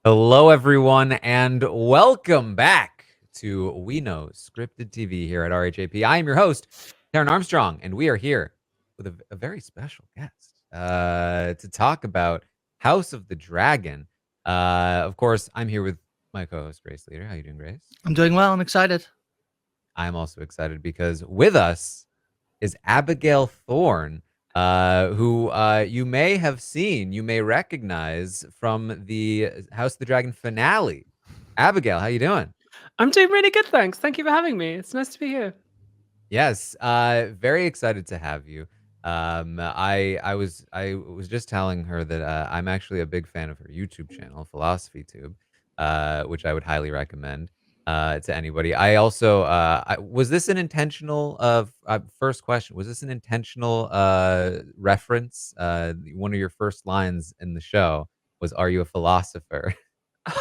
Hello, everyone, and welcome back to We Know Scripted TV here at RHAP. I am your host, Taran Armstrong, and we are here with a very special guest to talk about House of the Dragon. Of course, I'm here with my co-host, Grace Leeder. How you doing, Grace? I'm doing well. I'm excited. I'm also excited because with us is Abigail Thorn, who you may have seen, you may recognize from the House of the Dragon finale. Abigail, how you doing? I'm doing really good, thanks. Thank you for having me. It's nice to be here. Yes, very excited to have you. I was just telling her that I'm actually a big fan of her YouTube channel, Philosophy Tube, which I would highly recommend to anybody. I also was this an intentional first question? Was this an intentional reference? One of your first lines in the show was, "Are you a philosopher?"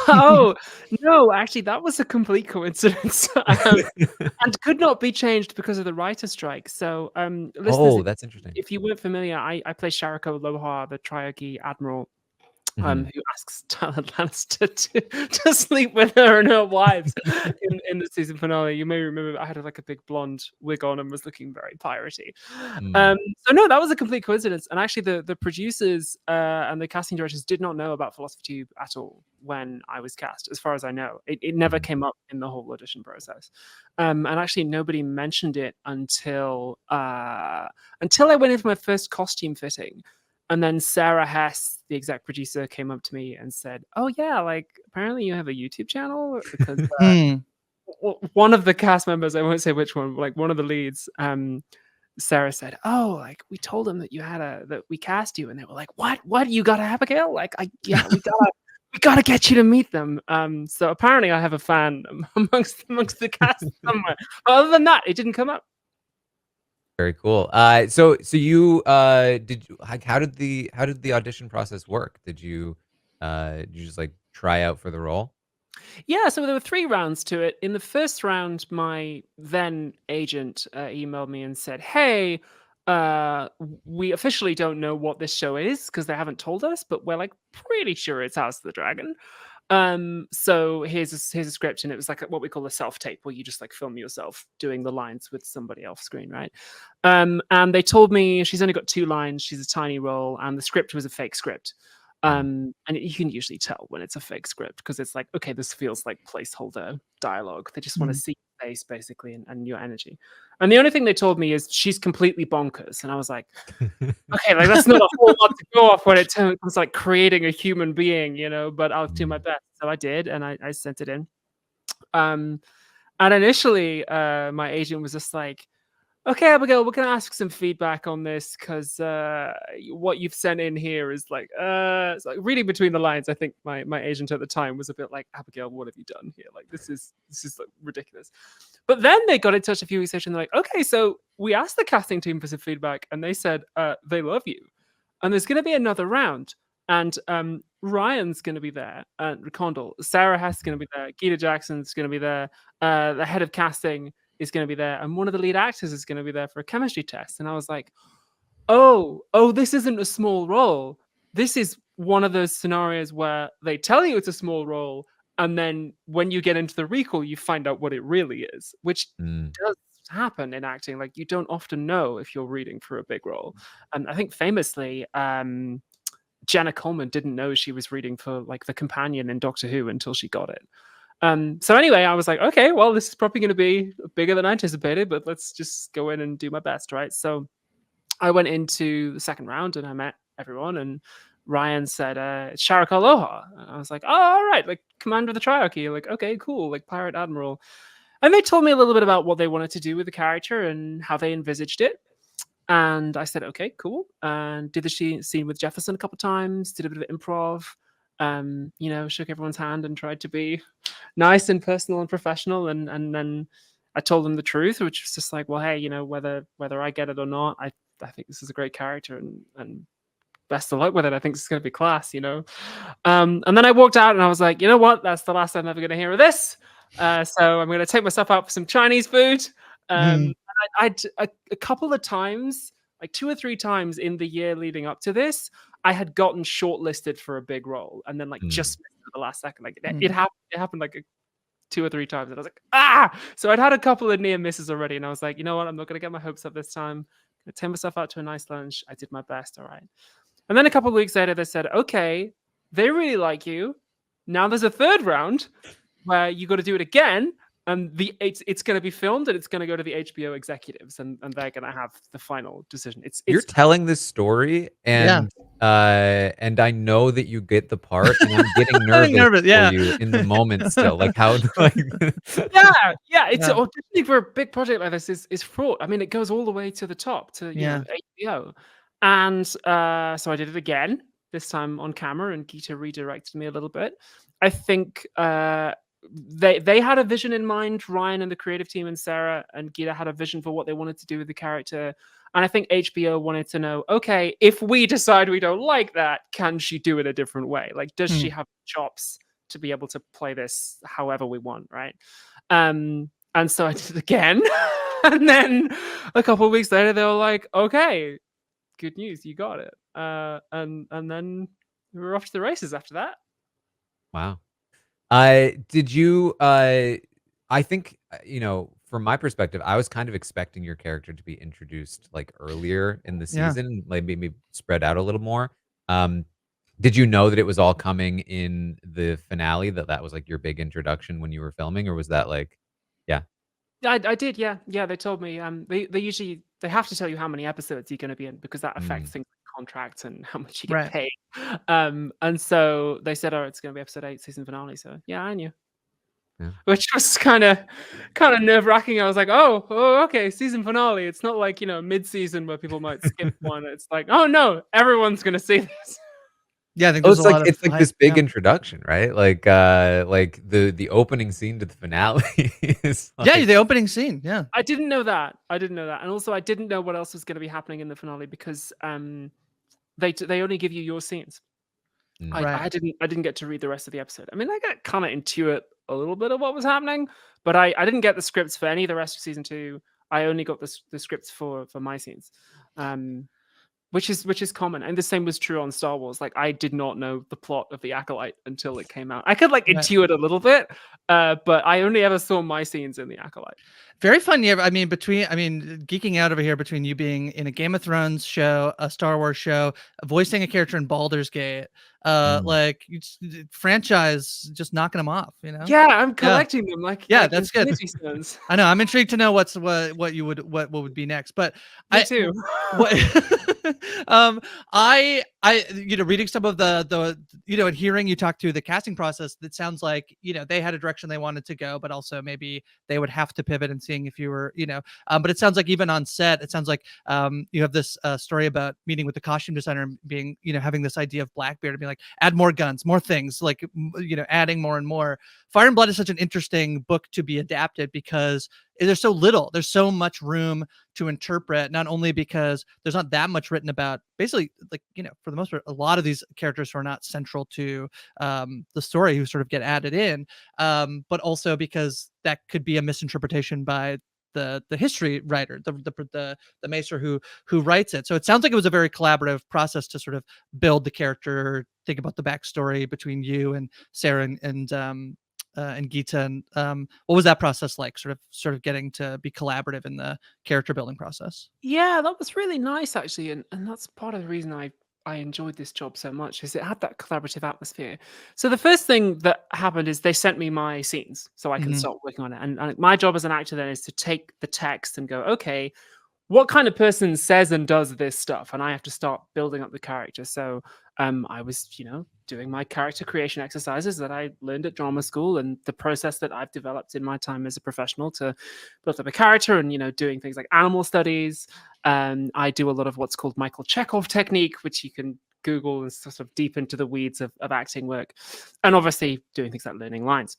Oh, no, actually, that was a complete coincidence, and could not be changed because of the writer's strike. So, listeners, Oh, that's interesting. if you weren't familiar, I play Sharako Lohar, the Triarchy admiral, Mhm. who asks Taran Lannister to sleep with her and her wives in the season finale. You may remember I had like a big blonde wig on and was looking very piratey. Mm. So no, that was a complete coincidence. And actually, the producers and the casting directors did not know about Philosophy Tube at all when I was cast, as far as I know. It never Mhm. came up in the whole audition process. And actually, nobody mentioned it until I went in for my first costume fitting. And then Sarah Hess, the exec producer, came up to me and said, "Oh yeah, like apparently you have a YouTube channel because Hmm. one of the cast members, I won't say which one, like one of the leads, Sarah said, "Oh, like we told them that that we cast you," and they were like, "What? You got Abigail? Like, yeah, we gotta get you to meet them." So apparently I have a fan amongst the cast somewhere. Other than that, it didn't come up. Very cool. So you did you like how did the audition process work? Did you just like try out for the role? Yeah, so there were 3 rounds to it. In the first round, my then agent emailed me and said, "Hey, we officially don't know what this show is because they haven't told us, but we're like pretty sure it's House of the Dragon. So here's a script, and it was like what we call a self tape, where you just like film yourself doing the lines with somebody off screen, right? And they told me she's only got 2 lines, she's a tiny role, and the script was a fake script. Mm. And you can usually tell when it's a fake script because it's like, okay, this feels like placeholder dialogue. They just want to Hmm. see your face basically and your energy. And the only thing they told me is she's completely bonkers. And I was like, okay, like that's not a whole lot to go off when it comes like creating a human being, but I'll do my Mm. best. So I did, and I sent it in. Um, and initially, my agent was just like, "Okay, Abigail, we're gonna ask some feedback on this because what you've sent in here is like, it's like reading between the lines." I think my agent at the time was a bit like, "Abigail, what have you done here? Like, this is like ridiculous." But then they got in touch a few weeks later and they're like, "Okay, so we asked the casting team for some feedback, and they said they love you, and there's gonna be another round, and Ryan's gonna be there, and Condell, Sarah Hess is gonna be there, Gita Jackson's gonna be there, the head of casting." Is going to be there, and one of the lead actors is going to be there for a chemistry test. And I was like, oh, this isn't a small role. This is one of those scenarios where they tell you it's a small role, and then when you get into the recall, you find out what it really is, which Mm. does happen in acting. Like, you don't often know if you're reading for a big role. And I think famously, Jenna Coleman didn't know she was reading for like the companion in Doctor Who until she got it. So anyway, I was like, okay, well, this is probably going to be bigger than I anticipated, but let's just go in and do my best, right? So I went into the second round and I met everyone, and Ryan said, "It's Sharako Lohar." And I was like, "Oh, all right, like commander of the Triarchy." Like, okay, cool, like pirate admiral. And they told me a little bit about what they wanted to do with the character and how they envisaged it. And I said, okay, cool. And did the scene with Jefferson a couple times, did a bit of improv, shook everyone's hand and tried to be nice and personal and professional. And then I told them the truth, which was just like, well, hey, whether I get it or not, I think this is a great character, and best of luck with it. I think it's going to be class. And then I walked out and I was like, you know what? That's the last I'm ever going to hear of this. So I'm going to take myself out for some Chinese food. Hmm. A couple of times, like 2 or 3 times in the year leading up to this, I had gotten shortlisted for a big role and then like just missed it at the last second. Like it happened like 2 or 3 times, and I was like, ah! So I'd had a couple of near misses already, and I was like, you know what? I'm not gonna get my hopes up this time. I'm gonna take myself out to a nice lunch. I did my best, all right. And then a couple of weeks later, they said, okay, they really like you. Now there's a third round where you got to do it again, and it's going to be filmed and it's going to go to the HBO executives, and they're going to have the final decision. You're telling this story, and I know that you get the part, and I'm getting nervous for you in the moment still. Like how, like, yeah. It's definitely for a big project like this is fraught. I mean, it goes all the way to the top to you know HBO, and so I did it again. This time on camera, and Geeta redirected me a little bit. I think they had a vision in mind. Ryan and the creative team and Sarah and Geeta had a vision for what they wanted to do with the character. And I think HBO wanted to know, okay, if we decide we don't like that, can she do it a different way? Like, does she have chops to be able to play this however we want, right? And so I did it again. And then a couple of weeks later, they were like, okay, good news, you got it. And then we were off to the races after that. wow. Did you, I think, you know, from my perspective, I was kind of expecting your character to be introduced like earlier in the season, like maybe spread out a little more. Did you know that it was all coming in the finale, that was like your big introduction when you were filming, or was that like, yeah? I did, yeah. Yeah, they told me. They usually they have to tell you how many episodes you're gonna be in because that affects things like contracts and how much you get paid. And so they said, oh, it's gonna be episode 8, season finale. So yeah, I knew. Yeah. Which was kind of nerve-wracking. I was like, oh, okay, season finale. It's not like, you know, mid-season where people might skip one. It's like, oh no, everyone's gonna see this. Yeah, I think Oh, there's a lot of it's like hype, this big introduction, right? Like the opening scene to the finale is like, the opening scene. Yeah, I didn't know that. And also I didn't know what else was going to be happening in the finale because they only give you your scenes. I didn't get to read the rest of the episode. I mean, I got kind of intuit a little bit of what was happening, but I didn't get the scripts for any of the rest of season 2. I only got the scripts for my scenes. Which is common, and the same was true on Star Wars. Like, I did not know the plot of the Acolyte until it came out. I could like intuit a little bit, but I only ever saw my scenes in the Acolyte. Very fun. Yeah, I mean, geeking out over here between you being in a Game of Thrones show, a Star Wars show, voicing a character in Baldur's Gate, like franchise, just knocking them off. You know? Yeah, I'm collecting them. Like, that's good. Stones. I know. I'm intrigued to know what would be next. But Me too. I reading some of the and hearing you talk through the casting process, that sounds like they had a direction they wanted to go, but also maybe they would have to pivot and seeing if you were but it sounds like even on set, it sounds like you have this story about meeting with the costume designer and being having this idea of Blackbeard and being like, add more guns, more things, like adding more and more. Fire and Blood is such an interesting book to be adapted because there's so much room to interpret, not only because there's not that much written about basically, like, for the most part, a lot of these characters who are not central to the story who sort of get added in, but also because that could be a misinterpretation by the history writer, the maester who writes it. So it sounds like it was a very collaborative process to sort of build the character, think about the backstory between you and Sarah and Geeta. And what was that process like, sort of getting to be collaborative in the character building process? Yeah, that was really nice actually, and that's part of the reason I enjoyed this job so much, is it had that collaborative atmosphere. So the first thing that happened is they sent me my scenes so I can start working on it. And my job as an actor then is to take the text and go, okay, what kind of person says and does this stuff? And I have to start building up the character. So I was, doing my character creation exercises that I learned at drama school, and the process that I've developed in my time as a professional to build up a character, and doing things like animal studies. I do a lot of what's called Michael Chekhov technique, which you can Google, and sort of deep into the weeds of acting work, and obviously doing things like learning lines.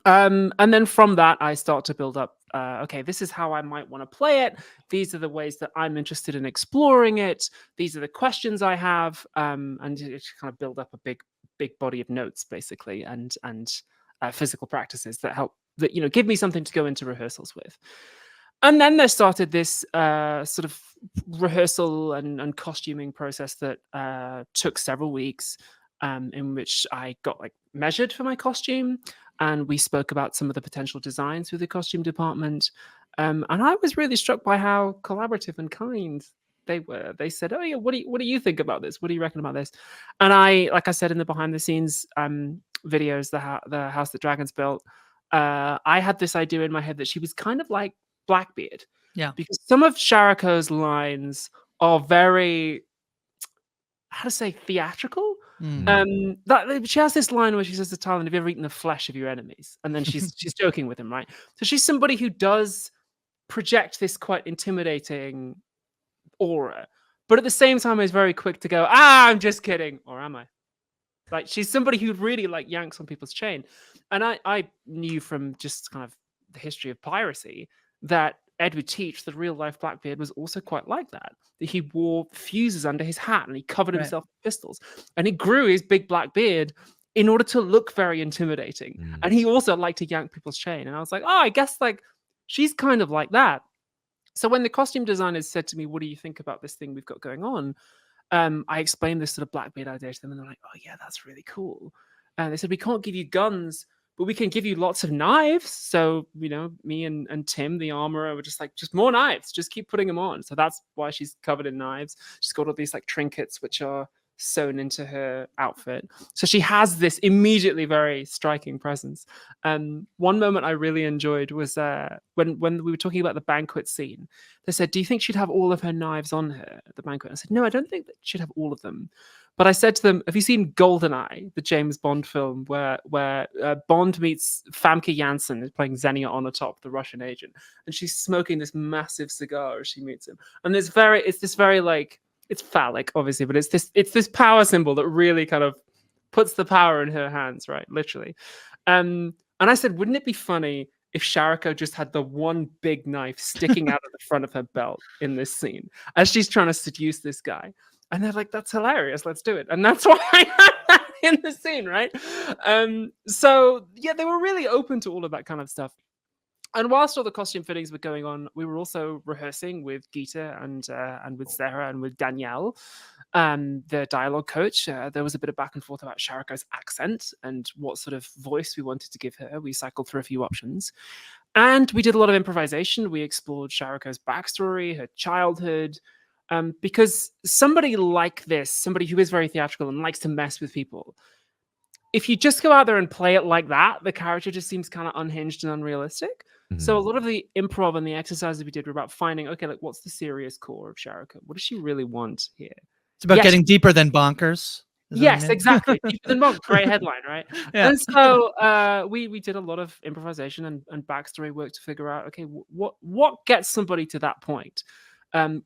And then from that, I start to build up, okay, this is how I might want to play it. These are the ways that I'm interested in exploring it. These are the questions I have. And it kind of build up a big body of notes, basically, and physical practices that help, that, give me something to go into rehearsals with. And then there started this sort of rehearsal and costuming process that took several weeks, in which I got like measured for my costume, and we spoke about some of the potential designs with the costume department. And I was really struck by how collaborative and kind they were. They said, "Oh yeah, what do you think about this? What do you reckon about this?" And I, like I said in the behind the scenes videos, the house that dragons built, I had this idea in my head that she was kind of like Blackbeard. Yeah. Because some of Sharako's lines are very, how to say, theatrical. That she has this line where she says to Taran, "Have you ever eaten the flesh of your enemies?" And then she's joking with him, right? So she's somebody who does project this quite intimidating aura, but at the same time is very quick to go, I'm just kidding, or am I? Like, she's somebody who really like yanks on people's chain. And I knew from just kind of the history of piracy that Edward Teach, the real life Blackbeard, was also quite like that. That he wore fuses under his hat and he covered himself with pistols. And he grew his big black beard in order to look very intimidating. And he also liked to yank people's chain. And I was like, I guess like she's kind of like that. So when the costume designers said to me, "What do you think about this thing we've got going on?" I explained this sort of Blackbeard idea to them, and they're like, "Oh yeah, that's really cool." And they said, "We can't give you guns, but we can give you lots of knives." So, me and Tim, the armorer, were just like, "Just more knives, just keep putting them on." So that's why she's covered in knives. She's got all these like trinkets, which are sewn into her outfit. So she has this immediately very striking presence. One moment I really enjoyed was when we were talking about the banquet scene. They said, "Do you think she'd have all of her knives on her at the banquet?" I said, "No, I don't think that she'd have all of them." But I said to them, "Have you seen Goldeneye, the James Bond film, where Bond meets Famke Janssen, who's playing Xenia Onatop, the Russian agent, and she's smoking this massive cigar as she meets him? And it's this very like, it's phallic, obviously, but it's this power symbol that really kind of puts the power in her hands, right? Literally." And I said, "Wouldn't it be funny if Sharako just had the one big knife sticking out of the front of her belt in this scene as she's trying to seduce this guy?" And they're like, "That's hilarious. Let's do it." And that's why I had that in the scene, right? So yeah, they were really open to all of that kind of stuff. And whilst all the costume fittings were going on, we were also rehearsing with Gita and with Sarah and with Danielle, the dialogue coach. There was a bit of back and forth about Sharako's accent and what sort of voice we wanted to give her. We cycled through a few options. And we did a lot of improvisation. We explored Sharako's backstory, her childhood, because somebody like this, somebody who is very theatrical and likes to mess with people, if you just go out there and play it like that, the character just seems kind of unhinged and unrealistic. So a lot of the improv and the exercises we did were about finding, okay, like what's the serious core of Sharako? What does she really want here? It's about getting deeper than bonkers. Yes, exactly. Deeper than bonkers. Great headline, right? Yeah. And so we did a lot of improvisation and backstory work to figure out, okay, what gets somebody to that point?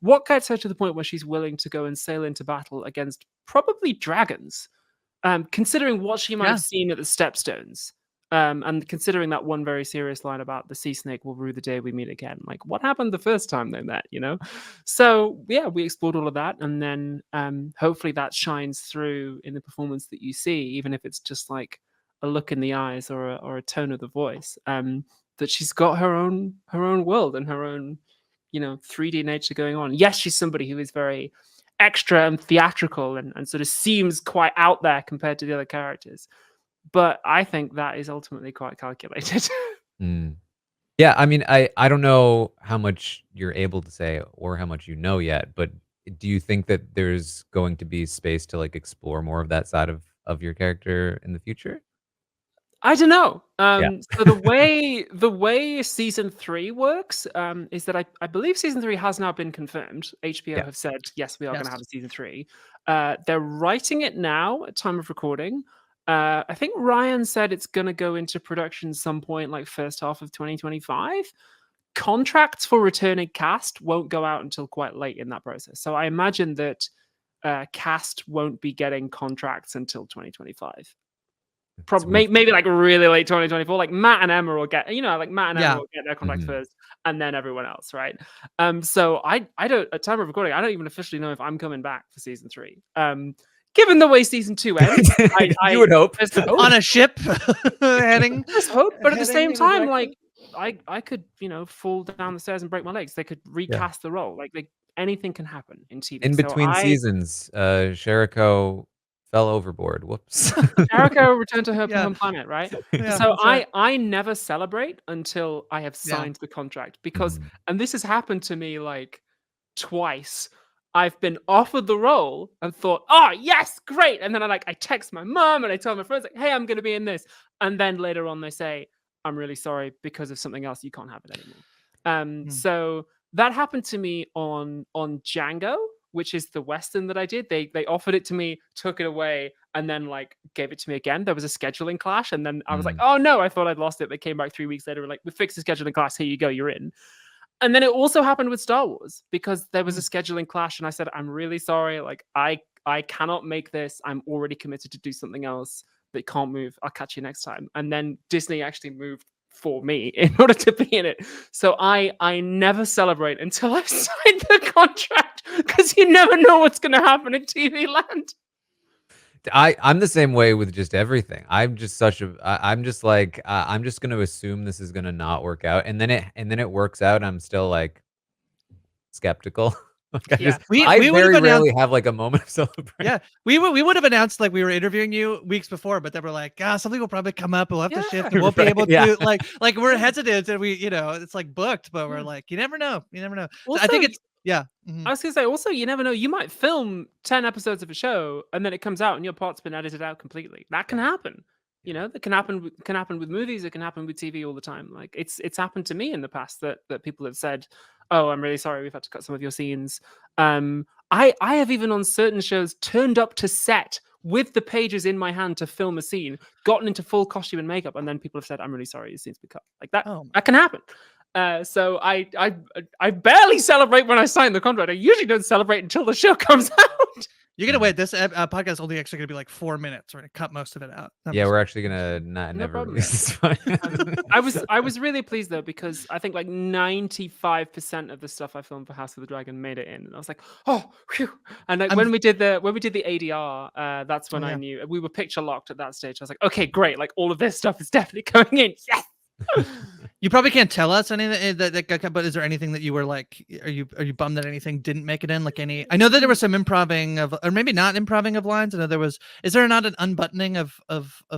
What gets her to the point where she's willing to go and sail into battle against probably dragons? Considering what she might have seen at the Stepstones, and considering that one very serious line about the sea snake will rue the day we meet again. Like, what happened the first time they met, So, yeah, we explored all of that. And then hopefully that shines through in the performance that you see, even if it's just like a look in the eyes or a tone of the voice, that she's got her own world and her own, 3D nature going on. Yes, she's somebody who is very extra and theatrical and sort of seems quite out there compared to the other characters, but I think that is ultimately quite calculated. Yeah, I mean, I don't know how much you're able to say or how much you know yet, but do you think that there's going to be space to like explore more of that side of your character in the future? I don't know. Yeah. So the way season 3 works is that I believe season 3 has now been confirmed. HBO have said, yes, we are going to have a season 3. They're writing it now at time of recording. I think Ryan said it's going to go into production some point like first half of 2025. Contracts for returning cast won't go out until quite late in that process. So I imagine that cast won't be getting contracts until 2025. Maybe like really late 2024. Like Matt and Emma will get, like Matt and Emma will get their contracts first, and then everyone else, right? So I don't, at time of recording, I don't even officially know if I'm coming back for season 3. Given the way season 2 ends, you would hope on a ship heading. There's hope, but at the same time, like I could, fall down the stairs and break my legs. They could Yeah. recast the role. Like anything can happen in TV. In So between seasons, Sharako fell overboard. Whoops. Sharako returned to her Yeah. home planet, right? Yeah, So that's right. I never celebrate until I have Yeah. signed the contract because, Mhm. and this has happened to me like twice. I've been offered the role and thought, oh yes, great. And then I text my mom and I tell my friends like, hey, I'm going to be in this. And then later on they say, I'm really sorry because of something else. You can't have it anymore. Mm. So that happened to me on Django, which is the Western that I did. They offered it to me, took it away, and then like gave it to me again. There was a scheduling clash, and then I was like, Mm. oh no, I thought I'd lost it. They came back 3 weeks later, and like, we fixed the scheduling clash. Here you go, you're in. And then it also happened with Star Wars because there was a scheduling clash, and I said, I'm really sorry. Like I cannot make this. I'm already committed to do something else. They can't move. I'll catch you next time. And then Disney actually moved for me in order to be in it. So I never celebrate until I've signed the contract because you never know what's going to happen in TV land. I'm the same way with just everything. I'm just like, I'm just gonna assume this is gonna not work out, and then it works out, I'm still, like, skeptical. Like, Yeah. I We would have very announced rarely have, like, a moment of celebration. yeah, we would have announced like we were interviewing you weeks before, but then we're like, something will probably come up. We'll have to shift. And won't be Right, able yeah. to like we're hesitant, and we it's like booked, but we're like, you never know. You never know. So I Also, think it's yeah. Mhm. I was gonna say, also, you never know. You might film 10 episodes of a show and then it comes out and your part's been edited out completely. That can happen. Yeah. That can happen. Can happen with movies. It can happen with TV all the time. Like it's happened to me in the past that people have said, "Oh, I'm really sorry. We've had to cut some of your scenes." I have even on certain shows turned up to set with the pages in my hand to film a scene, gotten into full costume and makeup, and then people have said, "I'm really sorry. Your scene's been cut." Like that. Oh my. That can happen. So I barely celebrate when I sign the contract. I usually don't celebrate until the show comes out. You're gonna wait. This podcast is only actually gonna be like 4 minutes. We're gonna cut most of it out. Yeah, we're actually gonna No never problem. release this one. I was really pleased though because I think like 95% of the stuff I filmed for House of the Dragon made it in, and I was like, oh, phew. And like when we did the ADR, that's when I yeah. knew we were picture locked at that stage. I was like, okay, great, like all of this stuff is definitely coming in. Yes. You probably can't tell us anything but is there anything that you were like, are you bummed that anything didn't make it in? Like any, I know that there was some improving of, or maybe not improving of lines. I know there was, is there not an unbuttoning of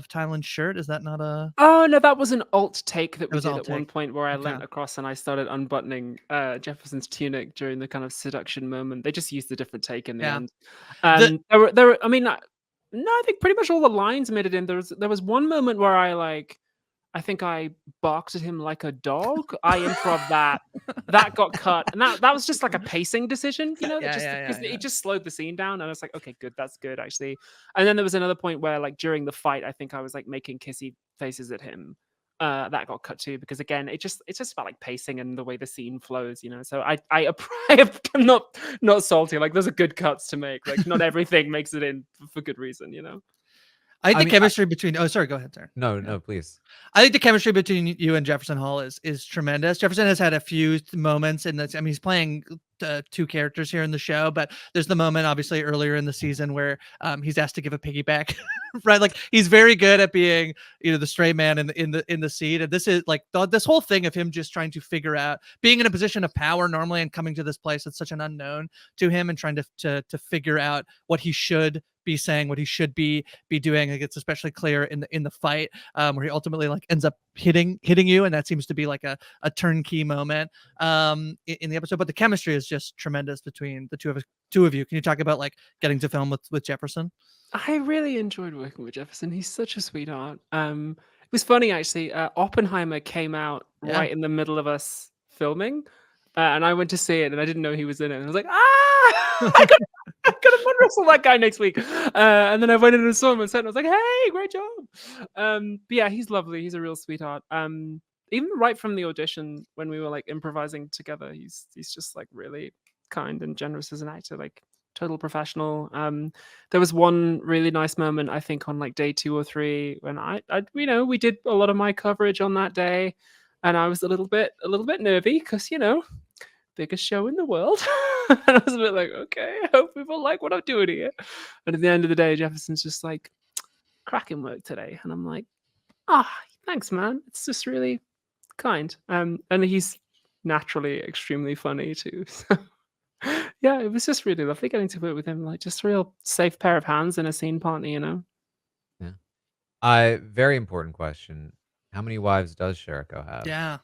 Tylen's shirt? Is that not a? Oh no, that was an alt take that we was did alt at one take. point where I Okay. leant across and I started unbuttoning Jefferson's tunic during the kind of seduction moment. They just used a different take in the Yeah. end. The- There were, I mean, no, I think pretty much all the lines made it in. There was one moment where I think I barked at him like a dog. I improv that. That got cut, and that was just like a pacing decision, Yeah, that just yeah. it just slowed the scene down, and I was like, okay, good, that's good actually. And then there was another point where, like during the fight, I think I was like making kissy faces at him. That got cut too because again, it's just about like pacing and the way the scene flows, So I'm not salty. Like those are good cuts to make. Like not everything makes it in for good reason, I think the mean, chemistry between, oh, sorry, go ahead, sir. No, please. I think the chemistry between you and Jefferson Hall is tremendous. Jefferson has had a few moments in this. I mean, he's playing two characters here in the show, but there's the moment obviously earlier in the season where he's asked to give a piggyback, right? Like he's very good at being, the straight man in the seat. And this is like this whole thing of him just trying to figure out being in a position of power normally and coming to this place that's such an unknown to him and trying to figure out what he should be saying, what he should be doing. Like it's especially clear in the fight where he ultimately like ends up hitting you, and that seems to be like a turnkey moment in the episode. But the chemistry is just tremendous between the two of you. Can you talk about like getting to film with Jefferson? I really enjoyed working with Jefferson. He's such a sweetheart. It was funny actually. Oppenheimer came out right in the middle of us filming, and I went to see it, and I didn't know he was in it. And I was like, I got to wrestle that guy next week. And then I went in and saw him on set, and I was like, hey, great job. But yeah, he's lovely. He's a real sweetheart. Even right from the audition when we were like improvising together, he's just like really kind and generous as an actor. Like total professional. There was one really nice moment I think on like day 2 or 3 when I we did a lot of my coverage on that day, and I was a little bit nervy because biggest show in the world. And I was a bit like, okay, I hope people like what I'm doing here. And at the end of the day, Jefferson's just like, cracking work today, and I'm like, thanks man, it's just really kind. And he's naturally extremely funny too. So yeah, it was just really lovely getting to work with him. Like, just a real safe pair of hands and a scene partner, you know. Yeah. Very important question. How many wives does Sharako have? Yeah.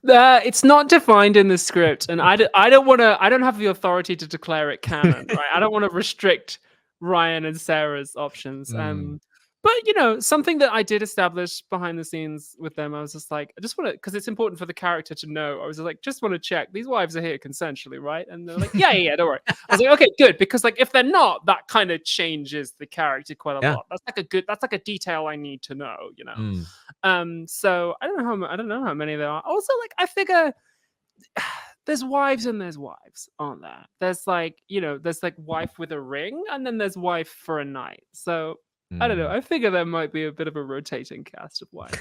It's not defined in the script, and I don't want to. I don't have the authority to declare it canon, right? I don't want to restrict Ryan and Sarah's options. Mm, But you know, something that I did establish behind the scenes with them, I was just like, I just want to, because it's important for the character to know. I was like, just want to check these wives are here consensually, right? And they're like, yeah, don't worry. I was like, okay, good, because like if they're not, that kind of changes the character quite a yeah. lot. That's like a detail I need to know, you know. Mm, So I don't know how many there are. Also, like I figure there's wives and there's wives, aren't there? There's like, you know, there's like wife with a ring, and then there's wife for a night. So I don't know. mm. I figure there might be a bit of a rotating cast of wives.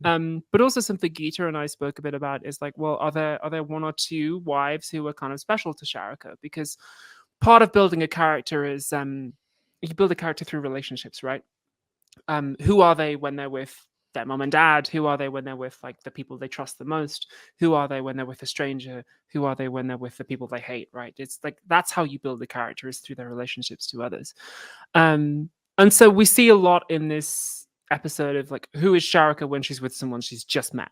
But also something Geeta and I spoke a bit about is like, well, are there one or two wives who are kind of special to Sharako? Because part of building a character is you build a character through relationships, right? Who are they when they're with their mom and dad? Who are they when they're with like the people they trust the most? Who are they when they're with a stranger? Who are they when they're with the people they hate? Right? It's like that's how you build the character, is through their relationships to others. And so we see a lot in this episode of like, who is Sharaka when she's with someone she's just met?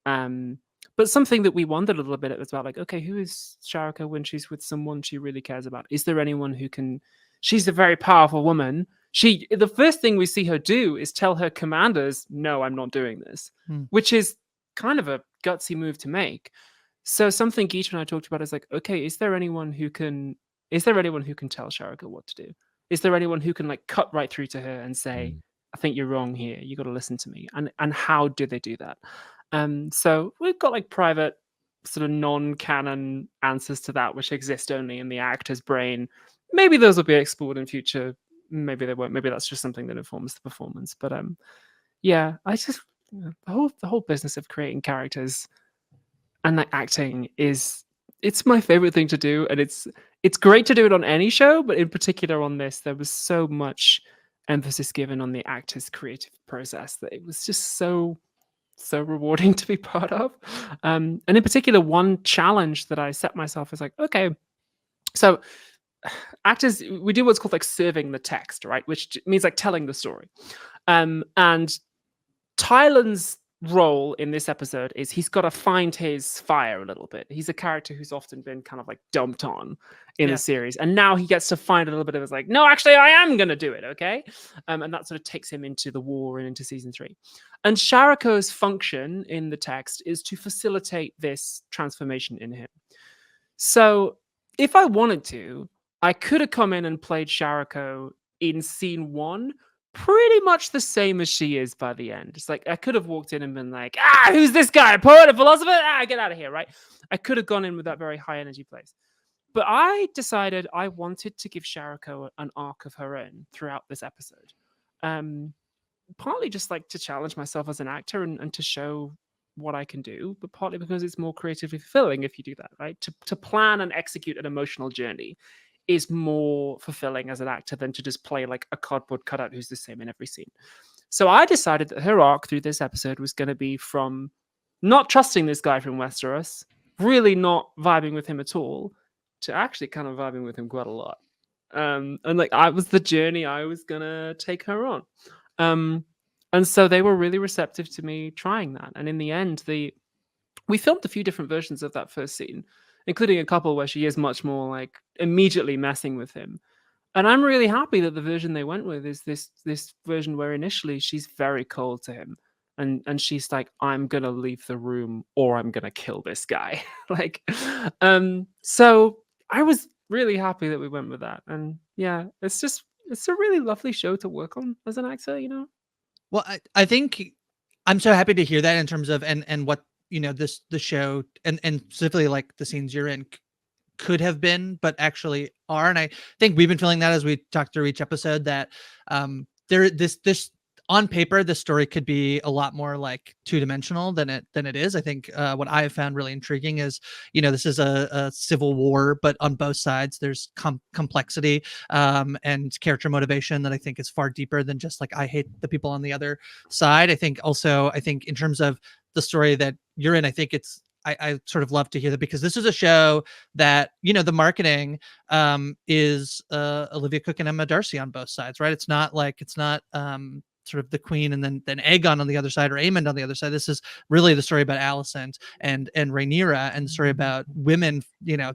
But something that we wondered a little bit was about like, okay, who is Sharaka when she's with someone she really cares about? Is there anyone who can? She's a very powerful woman. The first thing we see her do is tell her commanders, "No, I'm not doing this," which is kind of a gutsy move to make. So something Geeta and I talked about is like, okay, is there anyone who can tell Sharaka what to do? Is there anyone who can like cut right through to her and say, Mm. I think you're wrong here. You got to listen to me. And how do they do that? So we've got like private sort of non-canon answers to that, which exist only in the actor's brain. Maybe those will be explored in future. Maybe they won't. Maybe that's just something that informs the performance. But yeah, I just the whole business of creating characters and like acting it's my favorite thing to do, and it's great to do it on any show, but in particular on this, there was so much emphasis given on the actor's creative process that it was just so rewarding to be part of. And in particular, one challenge that I set myself is like, okay, so actors, we do what's called like serving the text, right? Which means like telling the story. And Tylen's role in this episode is he's got to find his fire a little bit. He's a character who's often been kind of like dumped on in the series, and now he gets to find a little bit of his like, no, actually I am gonna do it, okay? And that sort of takes him into the war and into season 3. And Sharako's function in the text is to facilitate this transformation in him. So if I wanted to, I could have come in and played Sharako in scene 1 pretty much the same as she is by the end. It's like I could have walked in and been like, who's this guy? A poet, a philosopher? Get out of here, right? I could have gone in with that very high energy place. But I decided I wanted to give Sharako an arc of her own throughout this episode. Partly just like to challenge myself as an actor and to show what I can do, but partly because it's more creatively fulfilling if you do that, right? To plan and execute an emotional journey is more fulfilling as an actor than to just play like a cardboard cutout who's the same in every scene. So I decided that her arc through this episode was going to be from not trusting this guy from Westeros, really not vibing with him at all, to actually kind of vibing with him quite a lot. And like I was the journey I was going to take her on. And so they were really receptive to me trying that. And in the end, we filmed a few different versions of that first scene, including a couple where she is much more like immediately messing with him. And I'm really happy that the version they went with is this version where initially she's very cold to him. And she's like, I'm gonna leave the room or I'm gonna kill this guy. Like, so I was really happy that we went with that. And yeah, it's a really lovely show to work on as an actor, you know? Well, I think I'm so happy to hear that in terms of and what the show and specifically like the scenes you're in could have been, but actually are. And I think we've been feeling that as we talk through each episode that this on paper, the story could be a lot more like two-dimensional than it is. I think what I have found really intriguing is, this is a civil war, but on both sides there's complexity and character motivation that I think is far deeper than just like I hate the people on the other side. I think in terms of the story that you're in, I think I sort of love to hear that, because this is a show that, the marketing is Olivia Cook and Emma Darcy on both sides, right? It's not sort of the queen and then Aegon on the other side, or Aemond on the other side. This is really the story about Alicent and Rhaenyra, and the story about women,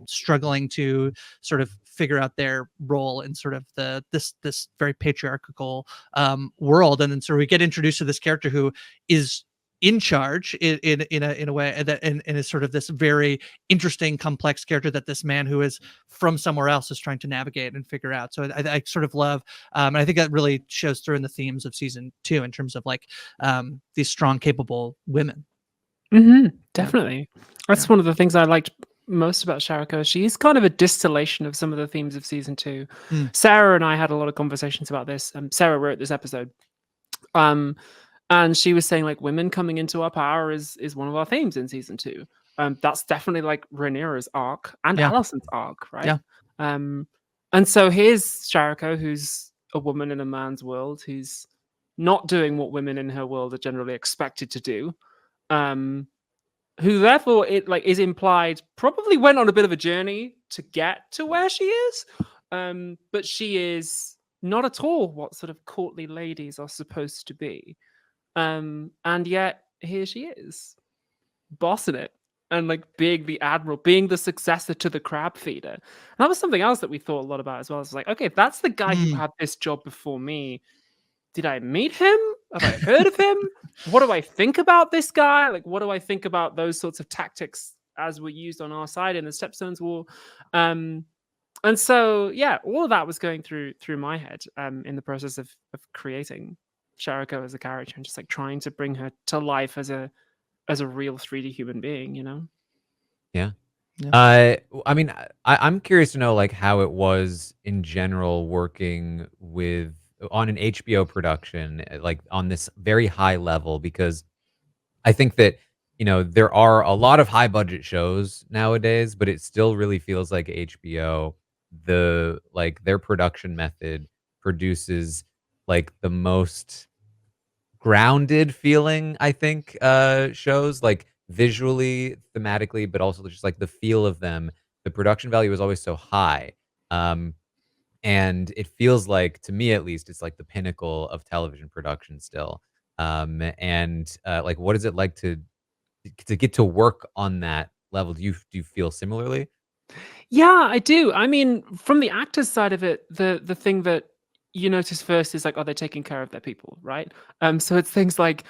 struggling to sort of figure out their role in sort of this very patriarchal world. And then so we get introduced to this character who is in charge in a way that and is sort of this very interesting, complex character that this man who is from somewhere else is trying to navigate and figure out. So I sort of love, and I think that really shows through in the themes of season 2 in terms of like these strong, capable women. Definitely. That's one of the things I liked most about Sharako. She's kind of a distillation of some of the themes of season 2. Sarah and I had a lot of conversations about this. Sarah wrote this episode. And she was saying like women coming into our power is one of our themes in season 2. That's definitely like Rhaenyra's arc and Alicent's arc, right? Yeah. And so here's Sharako, who's a woman in a man's world, who's not doing what women in her world are generally expected to do. Who therefore it like is implied probably went on a bit of a journey to get to where she is. But she is not at all what sort of courtly ladies are supposed to be. And yet here she is, bossing it and like being the admiral, being the successor to the crab feeder. And that was something else that we thought a lot about as well. It's like, okay, if that's the guy who had this job before me, did I meet him? Have I heard of him? What do I think about this guy? Like, what do I think about those sorts of tactics as were used on our side in the Stepstones War? And so, yeah, all of that was going through my head in the process of creating Sharako as a character, and just like trying to bring her to life as a real 3D human being, Yeah. I mean, I'm curious to know like how it was in general working on an HBO production, like on this very high level, because I think that, there are a lot of high budget shows nowadays, but it still really feels like HBO, their production method produces like the most grounded feeling, I think, shows, like visually, thematically, but also just like the feel of them. The production value is always so high. And it feels like, to me at least, it's like the pinnacle of television production still. Like, what is it like to get to work on that level? Do you feel similarly? Yeah, I do. I mean, from the actors side of it, the thing that you notice first is like, are they taking care of their people, right? So it's things like,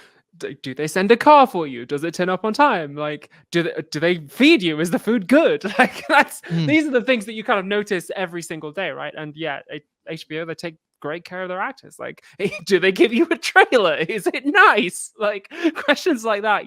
do they send a car for you? Does it turn up on time? Like, do they feed you? Is the food good? Like, these are the things that you kind of notice every single day, right? And yeah, HBO, they take great care of their actors. Like, do they give you a trailer? Is it nice? Like, questions like that,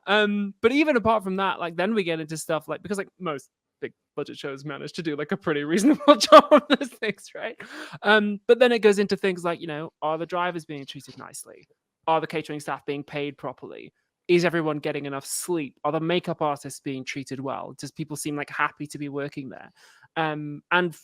But even apart from that, like, then we get into stuff like, because like most big budget shows manage to do like a pretty reasonable job on those things, right? But then it goes into things like, are the drivers being treated nicely? Are the catering staff being paid properly? Is everyone getting enough sleep? Are the makeup artists being treated well? Does people seem like happy to be working there? And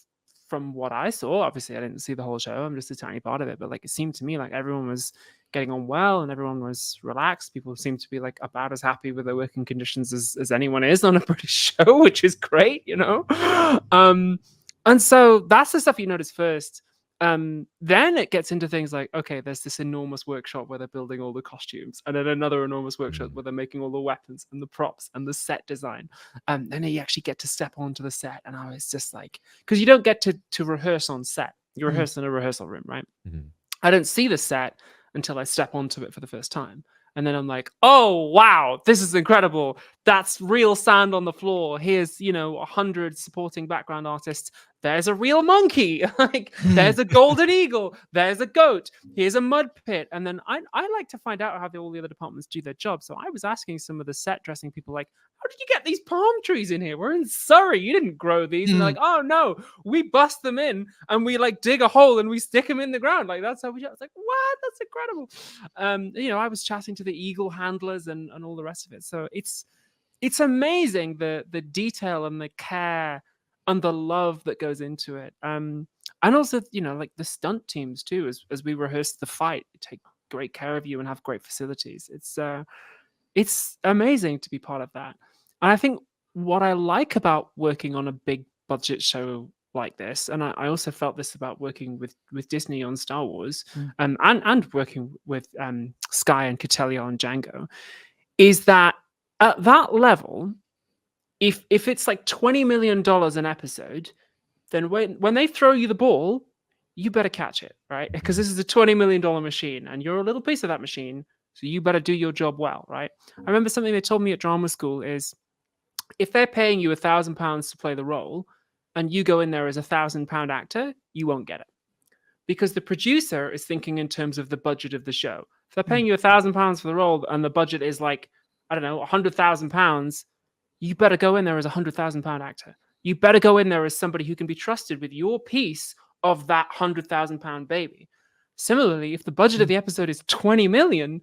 from what I saw, obviously I didn't see the whole show, I'm just a tiny part of it, but like it seemed to me like everyone was getting on well and everyone was relaxed. People seemed to be like about as happy with their working conditions as anyone is on a British show, which is great, And so that's the stuff you notice first. Then it gets into things like, okay, there's this enormous workshop where they're building all the costumes, and then another enormous workshop where they're making all the weapons and the props and the set design. Then you actually get to step onto the set, and I was just like, because you don't get to rehearse on set. You rehearse in a rehearsal room, right? I don't see the set until I step onto it for the first time. And then I'm like, oh, wow, this is incredible. That's real sand on the floor. Here's, 100 supporting background artists. there's a real monkey, like there's a golden eagle, there's a goat, here's a mud pit. And then I like to find out how all the other departments do their job. So I was asking some of the set dressing people, like, how did you get these palm trees in here? We're in Surrey, you didn't grow these. And they're like, oh no, we bust them in and we like dig a hole and we stick them in the ground. Like that's how we do it. I was like, what? That's incredible. I was chatting to the eagle handlers and all the rest of it. So it's amazing the detail and the care and the love that goes into it. And also, like the stunt teams too, as we rehearse the fight, take great care of you and have great facilities. It's amazing to be part of that. And I think what I like about working on a big budget show like this, and I also felt this about working with Disney on Star Wars, and working with Sky and Catellia on Django, is that at that level, if it's like $20 million an episode, then when they throw you the ball, you better catch it, right? Because this is a $20 million machine and you're a little piece of that machine, so you better do your job well, right? I remember something they told me at drama school is, if they're paying you £1,000 to play the role and you go in there as £1,000 actor, you won't get it. Because the producer is thinking in terms of the budget of the show. If they're paying you £1,000 for the role and the budget is like, I don't know, £100,000, you better go in there as a £100,000 actor. You better go in there as somebody who can be trusted with your piece of that £100,000 baby. Similarly, if the budget of the episode is 20 million,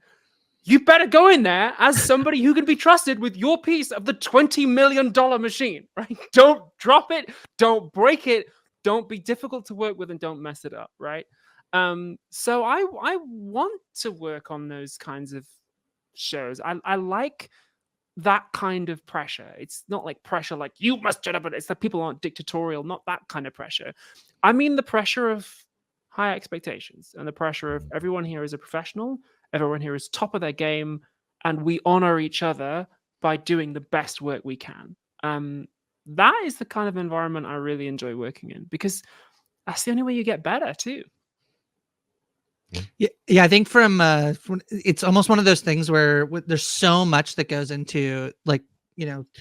you better go in there as somebody who can be trusted with your piece of the $20 million machine, right? Don't drop it, don't break it, don't be difficult to work with, and don't mess it up, right? So I want to work on those kinds of shows. I like that kind of pressure. It's not like pressure like you must shut up, but it's that people aren't dictatorial, not that kind of pressure. I mean the pressure of high expectations and the pressure of everyone here is a professional, everyone here is top of their game, and we honor each other by doing the best work we can. That is the kind of environment I really enjoy working in, because that's the only way you get better too. Yeah, I think from it's almost one of those things where there's so much that goes into, like,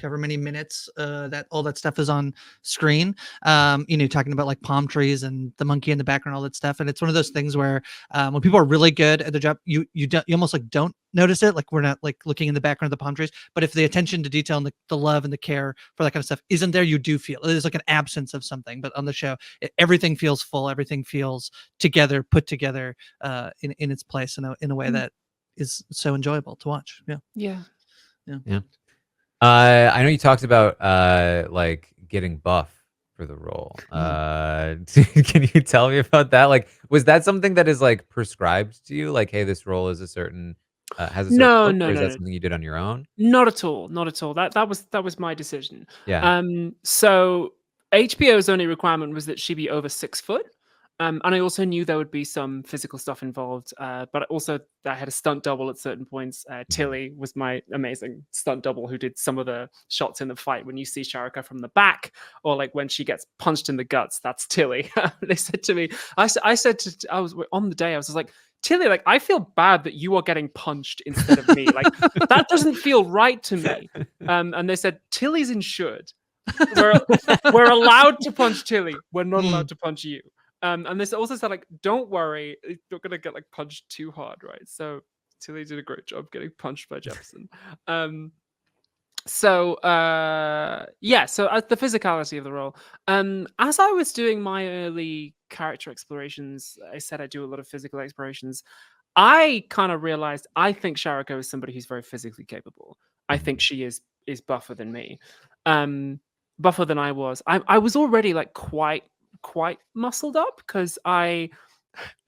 however many minutes that all that stuff is on screen. Talking about like palm trees and the monkey in the background, all that stuff. And it's one of those things where when people are really good at their job, you almost like don't notice it. Like we're not like looking in the background of the palm trees, but if the attention to detail and the love and the care for that kind of stuff isn't there, you do feel there's like an absence of something. But on the show, everything feels full, everything feels together, put together in its place in a way that is so enjoyable to watch. Yeah. I know you talked about like getting buff for the role. Can you tell me about that? Like, was that something that is like prescribed to you? Like, hey, this role is a certain has a certain No, look, no, or is no, that no. something you did on your own? Not at all. Not at all. That was my decision. Yeah. So HBO's only requirement was that she be over 6 foot. And I also knew there would be some physical stuff involved, but also I had a stunt double at certain points. Tilly was my amazing stunt double who did some of the shots in the fight. When you see Sharako from the back, or like when she gets punched in the guts, that's Tilly. They said to me, I was on the day, I was just like, Tilly, like, I feel bad that you are getting punched instead of me. Like, that doesn't feel right to me. And they said, Tilly's insured. We're allowed to punch Tilly. We're not allowed to punch you. And this also said, like, don't worry, you're not gonna get like punched too hard, right? So Tilly did a great job getting punched by Jefferson. So the physicality of the role. As I was doing my early character explorations, I said I do a lot of physical explorations. I kind of realized I think Sharako is somebody who's very physically capable. I think she is buffer than me, buffer than I was. I was already like quite muscled up because I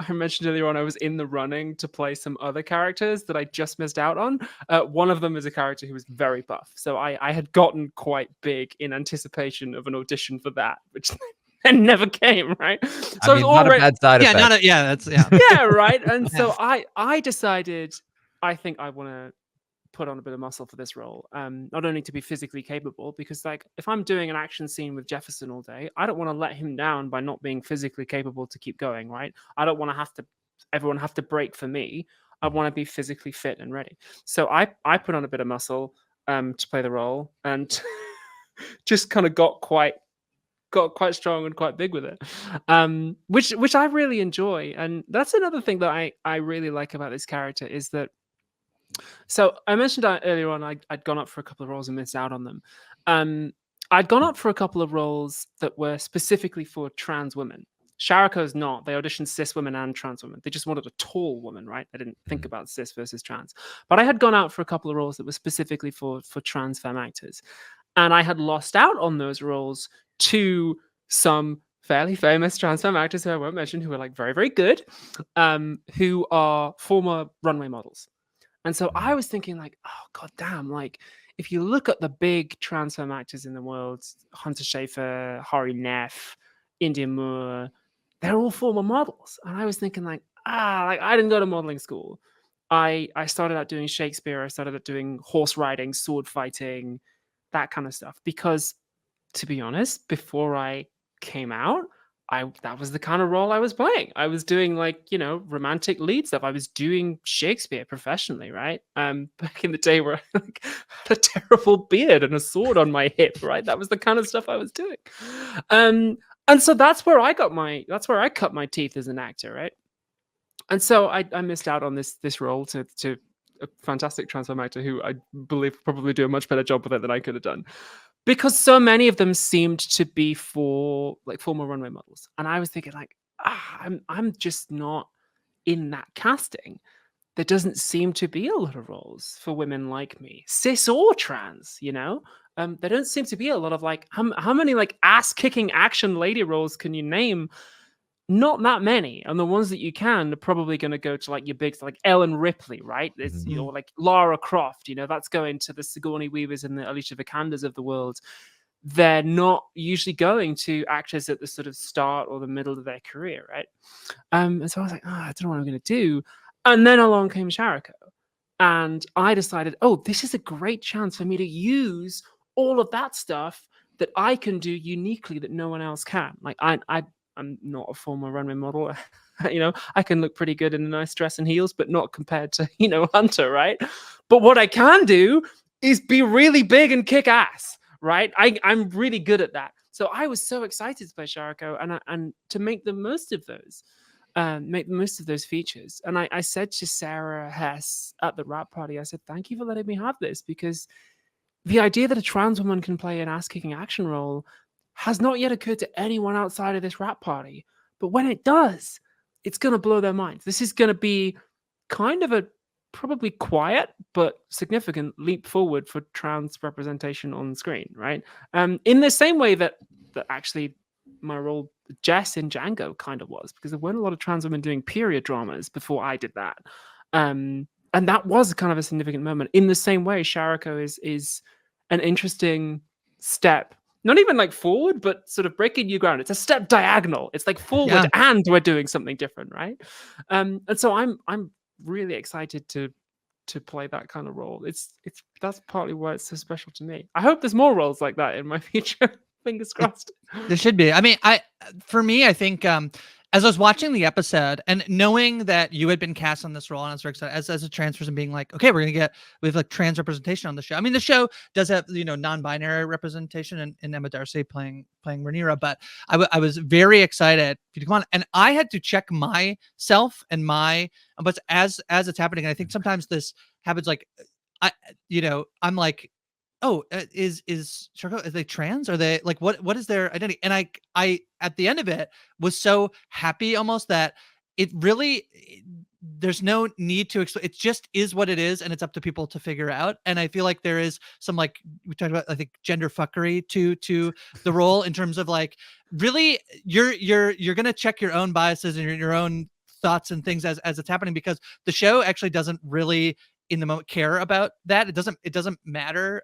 mentioned earlier on I was in the running to play some other characters that I just missed out on. One of them is a character who was very buff, so I had gotten quite big in anticipation of an audition for that, which then never came, right? So I mean, not a bad side effect. Yeah, right. And so I decided I think I want to put on a bit of muscle for this role, not only to be physically capable, because like if I'm doing an action scene with Jefferson all day, I don't want to let him down by not being physically capable to keep going, right? I don't want to have to everyone have to break for me. I want to be physically fit and ready. So I put on a bit of muscle to play the role, and just kind of got quite got quite strong and quite big with it, which I really enjoy. And that's another thing that I really like about this character is that. So I mentioned earlier on I'd gone up for a couple of roles and missed out on them. Um, I'd gone up for a couple of roles that were specifically for trans women. Sharako's not. They auditioned cis women and trans women. They just wanted a tall woman, right? They didn't think about cis versus trans. But I had gone out for a couple of roles that were specifically for trans femme actors. And I had lost out on those roles to some fairly famous trans femme actors who I won't mention, who are like very, very good, who are former runway models. And so I was thinking, like, oh god damn, like if you look at the big trans femme actors in the world, Hunter Schafer, Hari Neff, India Moore, they're all former models. And I was thinking, like, like I didn't go to modeling school. I started out doing Shakespeare, I started out doing horse riding, sword fighting, that kind of stuff. Because to be honest, before I came out, that was the kind of role I was playing. I was doing like, romantic lead stuff. I was doing Shakespeare professionally, right? Back in the day where I like, had a terrible beard and a sword on my hip, right? That was the kind of stuff I was doing. And so that's where I cut my teeth as an actor, right? And so I missed out on this role to a fantastic trans femme actor who I believe probably do a much better job with it than I could have done. Because so many of them seemed to be for like former runway models. And I was thinking like, I'm just not in that casting. There doesn't seem to be a lot of roles for women like me, cis or trans, there don't seem to be a lot of like, how many like ass kicking action lady roles can you name? Not that many, and the ones that you can are probably going to go to like your big, like Ellen Ripley, right? It's your like Lara Croft, that's going to the Sigourney Weavers and the Alicia Vikandas of the world. They're not usually going to actors at the sort of start or the middle of their career, right? And so I was like, I don't know what I'm going to do. And then along came Sharako, and I decided, this is a great chance for me to use all of that stuff that I can do uniquely that no one else can. Like I'm not a former runway model. I can look pretty good in a nice dress and heels, but not compared to, Hunter, right? But what I can do is be really big and kick ass, right? I'm really good at that. So I was so excited to play Sharako and to make the most of those features. And I said to Sarah Hess at the RHAP party, I said, thank you for letting me have this, because the idea that a trans woman can play an ass-kicking action role has not yet occurred to anyone outside of this RHAP party. But when it does, it's going to blow their minds. This is going to be kind of a probably quiet but significant leap forward for trans representation on screen, right? In the same way that actually my role, Jess in Django, kind of was, because there weren't a lot of trans women doing period dramas before I did that. And that was kind of a significant moment. In the same way, Sharako is an interesting step. Not even like forward, but sort of breaking new ground. It's a step diagonal. It's like forward and we're doing something different, right? And so I'm really excited to play that kind of role. That's partly why it's so special to me. I hope there's more roles like that in my future. Fingers crossed. There should be. I mean, for me, I think as I was watching the episode and knowing that you had been cast on this role, and I was very excited as a trans person, being like, okay, we have like trans representation on the show. I mean, the show does have non-binary representation and Emma Darcy playing Rhaenyra, but I was very excited to come on, and I had to check myself and but as it's happening, and I think sometimes this happens, like I'm like, is Sharako, are they trans? Are they like, what is their identity? And I at the end of it was so happy almost that it really, there's no need to explain. It just is what it is, and it's up to people to figure out. And I feel like there is some, like we talked about, I think, gender fuckery to the role, in terms of like, really you're gonna check your own biases and your own thoughts and things as it's happening, because the show actually doesn't really in the moment care about that. It doesn't matter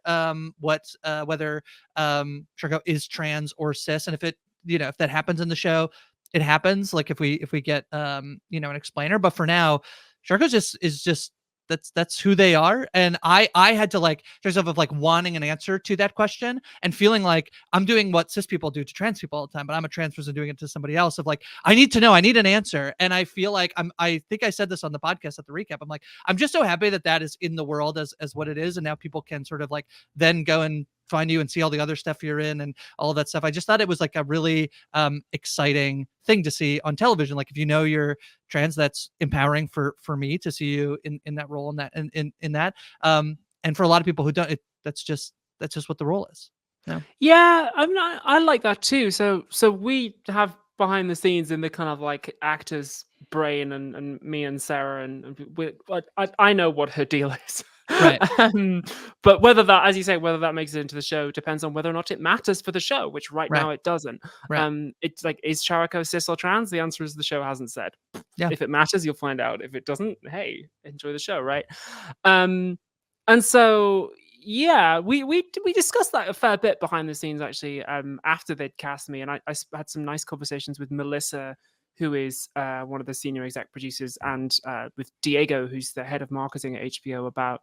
whether Sharako is trans or cis, and if that happens in the show, it happens. Like if we get an explainer, but for now, Sharako is just that's who they are. And I had to like yourself of like wanting an answer to that question and feeling like I'm doing what cis people do to trans people all the time, but I'm a trans person doing it to somebody else, of like, I need to know, I need an answer. And I feel like I think I said this on the podcast at the recap. I'm just so happy that is in the world as what it is. And now people can sort of like then go and find you and see all the other stuff you're in and all that stuff. I just thought it was like a really exciting thing to see on television. Like if you know you're trans, that's empowering for me to see you in that role, in that. And for a lot of people who don't, that's just what the role is. Yeah, I mean, I like that too. So we have behind the scenes in the kind of like actor's brain, and me and Sarah, and I know what her deal is. Right. But whether that, as you say, whether that makes it into the show depends on whether or not it matters for the show, which right now it doesn't. It's like, is Sharako cis or trans? The answer is the show hasn't said. Yeah. If it matters, you'll find out. If it doesn't, hey, enjoy the show, right? And so yeah, we discussed that a fair bit behind the scenes actually. After they'd cast me, and I had some nice conversations with Melissa, who is one of the senior exec producers, and with Diego, who's the head of marketing at HBO, about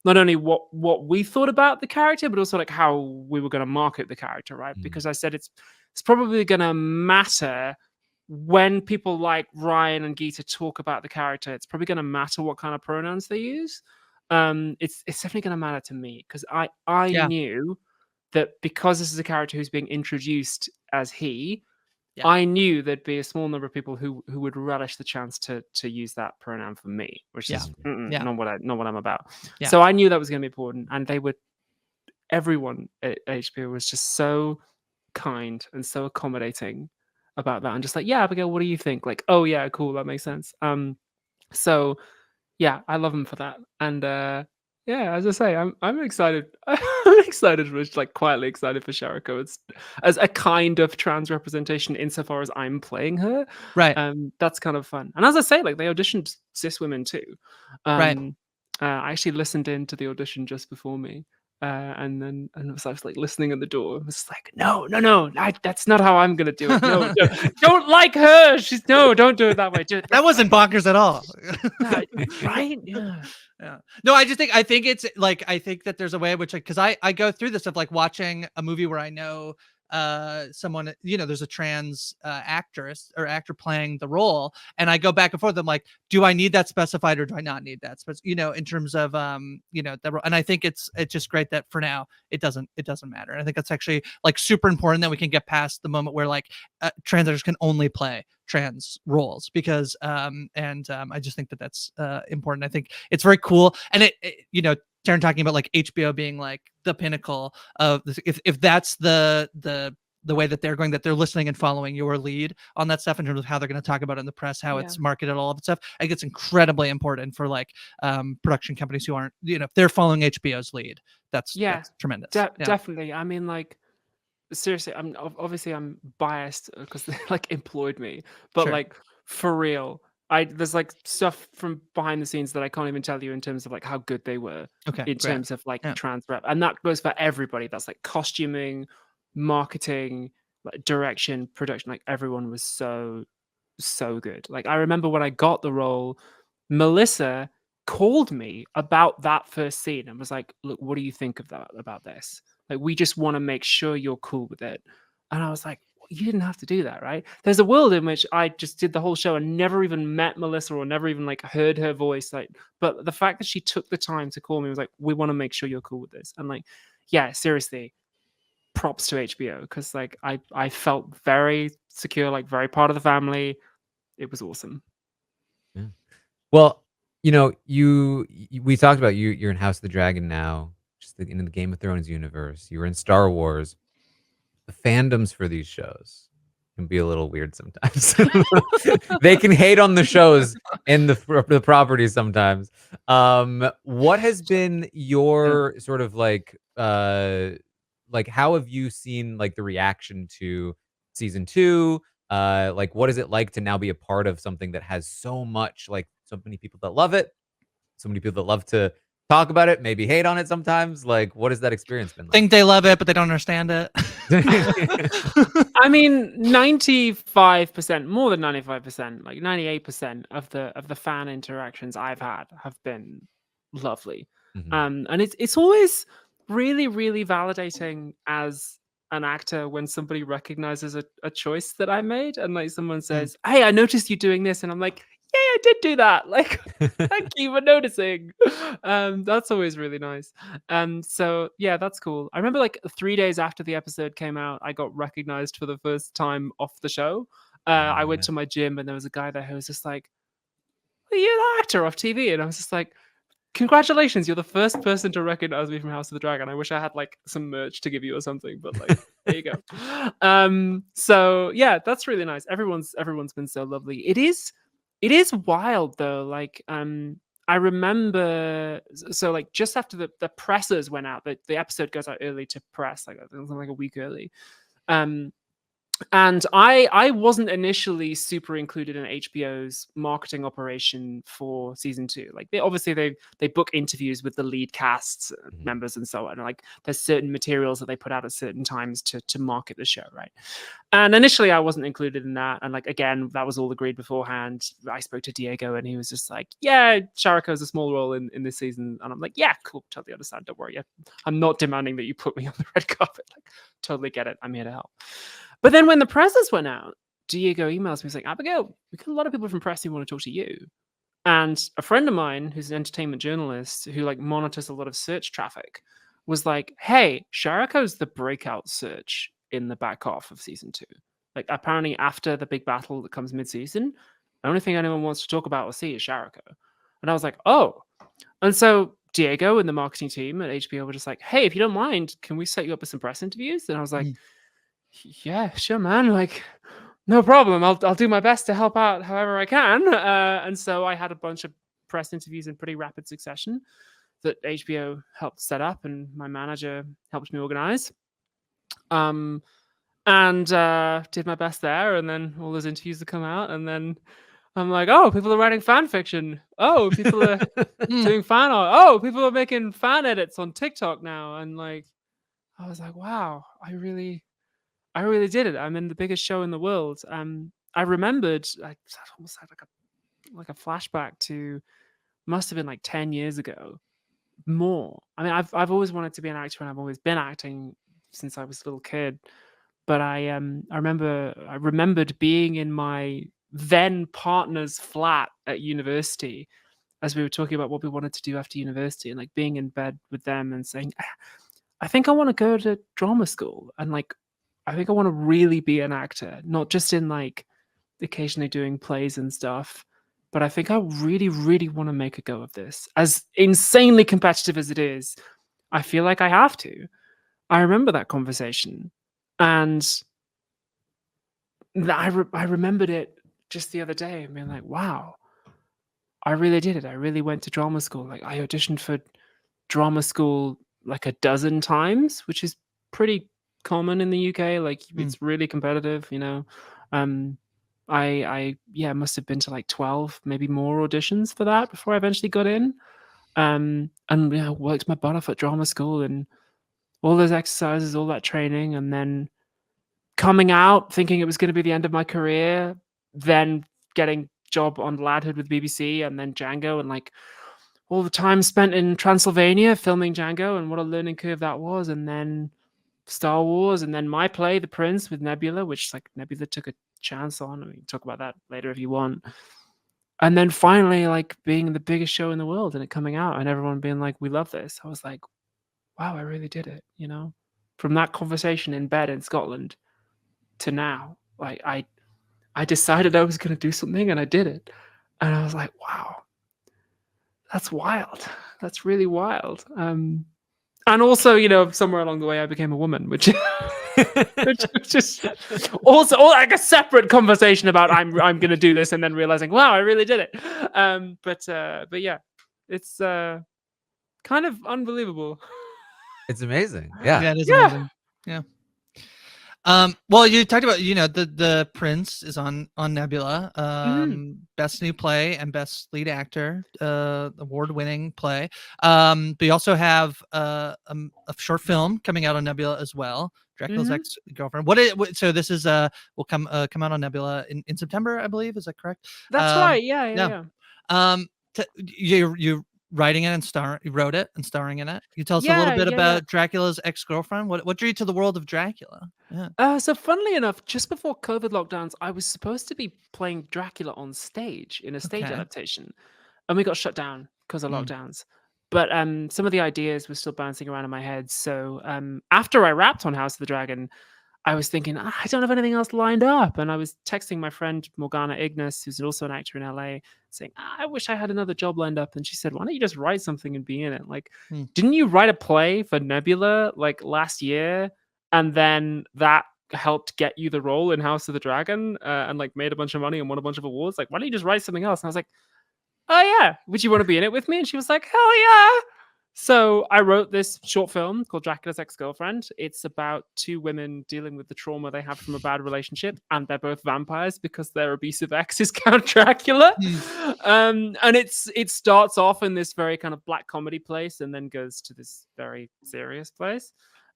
not only what we thought about the character, but also like how we were going to market the character, right? Because I said it's probably going to matter when people like Ryan and Geeta talk about the character. It's probably going to matter what kind of pronouns they use. It's definitely going to matter to me, because I knew that because this is a character who's being introduced as he, I knew there'd be a small number of people who would relish the chance to use that pronoun for me, which is not what I'm about. Yeah. So I knew that was going to be important, and everyone at HBO was just so kind and so accommodating about that, and just like, yeah, Abigail, what do you think? Like, oh yeah, cool, that makes sense. So yeah, I love him for that. And yeah, as I say, I'm excited. I'm excited, like quietly excited for Sharako. It's as a kind of trans representation insofar as I'm playing her. Right. That's kind of fun. And as I say, like, they auditioned cis women too. Right. I actually listened in to the audition just before me. And I was like listening at the door. I was like, no, that's not how I'm gonna do it. No, don't like her. Don't do it that way. That wasn't bonkers at all. Right? Yeah. No, I think it's like, I think that there's a way in which, because I go through this of like watching a movie where I know someone, there's a trans actress or actor playing the role, and I go back and forth. I'm like, do I need that specified or do I not need that? In terms of that. And I think it's just great that for now it doesn't matter. And I think that's actually like super important that we can get past the moment where like trans actors can only play trans roles, because I just think that that's important. I think it's very cool, and Taran talking about like HBO being like the pinnacle of this, if that's the way that they're going, that they're listening and following your lead on that stuff in terms of how they're going to talk about it in the press, how it's marketed, all of that stuff. I think it's incredibly important for like production companies who aren't, if they're following HBO's lead, that's tremendous. Definitely. I mean, like, seriously, I'm biased because they like employed me, but like, for real, there's like stuff from behind the scenes that I can't even tell you in terms of like how good they were in terms of like trans rep, and that goes for everybody. That's like costuming, marketing, like direction, production. Like, everyone was so good. Like, I remember when I got the role, Melissa called me about that first scene and was like, look, what do you think of that, about this? Like, we just want to make sure you're cool with it. And I was like, you didn't have to do that, right? There's a world in which I just did the whole show and never even met Melissa or never even like heard her voice. Like, but the fact that she took the time to call me was like, we want to make sure you're cool with this. And like, yeah, seriously, props to HBO, because like I felt very secure, like very part of the family. It was awesome. Yeah. Well, we talked about you're in House of the Dragon now, just in the Game of Thrones universe. You were in Star Wars. The fandoms for these shows can be a little weird sometimes. They can hate on the shows and the properties sometimes. What has been your sort of like how have you seen like the reaction to season 2? Like, what is it like to now be a part of something that has so many people that love it, so many people that love to talk about it, maybe hate on it sometimes? Like, what has that experience been like? Think they love it, but they don't understand it. I mean, 95%, more than 95%, like 98% of the fan interactions I've had have been lovely. And it's always really, really validating as an actor when somebody recognizes a choice that I made, and like someone says, hey, I noticed you doing this, and I'm like, I did do that. Like, thank you for noticing. That's always really nice. So yeah, that's cool. I remember like 3 days after the episode came out, I got recognized for the first time off the show. I went Yeah. to my gym and there was a guy there who was just like, "Are you the actor off TV?" And I was just like, "Congratulations, you're the first person to recognize me from House of the Dragon. I wish I had like some merch to give you or something, but like there you go." So yeah, that's really nice. Everyone's been so lovely. It is wild though. Like I remember so like just after the pressers went out, the episode goes out early to press, like I think something like a week early. Um and I wasn't initially super included in HBO's marketing operation for season 2. Like they book interviews with the lead cast members and so on. Like there's certain materials that they put out at certain times to market the show, right? And initially I wasn't included in that. And like again, that was all agreed beforehand. I spoke to Diego and he was just like, "Yeah, Sharako's a small role in this season." And I'm like, "Yeah, cool, totally understand. Don't worry. I'm not demanding that you put me on the red carpet. Like, totally get it. I'm here to help." But then when the presses went out, Diego emails me. He's like, "Abigail, we got a lot of people from press who want to talk to you." And a friend of mine who's an entertainment journalist who like monitors a lot of search traffic was like, "Hey, Sharako's the breakout search in the back half of season 2. Like apparently after the big battle that comes mid-season, the only thing anyone wants to talk about or see is Sharako." And I was like, "Oh." And so Diego and the marketing team at HBO were just like, "Hey, if you don't mind, can we set you up with some press interviews?" And I was like, "Yeah, sure, man. Like, no problem. I'll do my best to help out however I can." And so I had a bunch of press interviews in pretty rapid succession that HBO helped set up, and my manager helped me organize. And did my best there, and then all those interviews would come out, and then I'm like, "Oh, people are writing fan fiction. Oh, people are doing fan art. Oh, people are making fan edits on TikTok now." And like, I was like, "Wow, I really did it. I'm in the biggest show in the world." I remembered, I almost had like a flashback to must have been like 10 years ago, more. I mean, I've always wanted to be an actor, and I've always been acting since I was a little kid. But I remembered being in my then partner's flat at university as we were talking about what we wanted to do after university, and like being in bed with them and saying, "I think I want to go to drama school, and like I think I want to really be an actor, not just in like occasionally doing plays and stuff, but I think I really, really want to make a go of this. As insanely competitive as it is, I feel like I have to." I remember that conversation, and I remembered it just the other day and being like, "Wow, I really did it. I really went to drama school." Like I auditioned for drama school like a dozen times, which is pretty common in the UK. Like it's really competitive, you know. Um, I yeah must have been to like 12, maybe more auditions for that before I eventually got in. And you know, worked my butt off at drama school and all those exercises, all that training, and then coming out thinking it was going to be the end of my career, then getting job on Ladhood with BBC, and then Django, and like all the time spent in Transylvania filming Django and what a learning curve that was, and then Star Wars, and then my play The Prince with Nebula, which like Nebula took a chance on. We can talk about that later if you want. And then finally like being the biggest show in the world and it coming out and everyone being like, "We love this." I was like, wow, I really did it, you know? From that conversation in bed in Scotland to now, like I decided I was going to do something and I did it. And I was like, wow, that's wild. That's really wild. And also, you know, somewhere along the way I became a woman, which which was just also like a separate conversation about I'm going to do this and then realizing, wow, I really did it. But yeah, it's kind of unbelievable. It's amazing. Yeah. Yeah, it is Yeah. amazing. Yeah. Well, you talked about, you know, the Prince is on Nebula, best new play and best lead actor, award-winning play. But you also have a short film coming out on Nebula as well, Dracula's Ex-Girlfriend. So this is will come out on Nebula in September, I believe. Is that correct? That's right. Yeah. You writing it and you wrote it and starring in it. Can you tell us a little Yeah, bit yeah, yeah. about Dracula's ex-girlfriend? What drew you to the world of Dracula? Yeah. So funnily enough, just before COVID lockdowns, I was supposed to be playing Dracula on stage in a stage Okay. adaptation, and we got shut down because of Mm. lockdowns. But some of the ideas were still bouncing around in my head. So after I wrapped on House of the Dragon, I was thinking, "Ah, I don't have anything else lined up." And I was texting my friend Morgana Ignis, who's also an actor in LA, saying, I wish I had another job lined up. And she said, why don't you just write something and be in it? Like, Hmm. didn't you write a play for Nebula like last year? And then that helped get you the role in House of the Dragon and like made a bunch of money and won a bunch of awards. Like, why don't you just write something else? And I was like, oh yeah, would you want to be in it with me? And she was like, hell yeah. So I wrote this short film called Dracula's Ex-Girlfriend. It's about two women dealing with the trauma they have from a bad relationship, and they're both vampires because their abusive ex is Count Dracula. And it starts off in this very kind of black comedy place and then goes to this very serious place.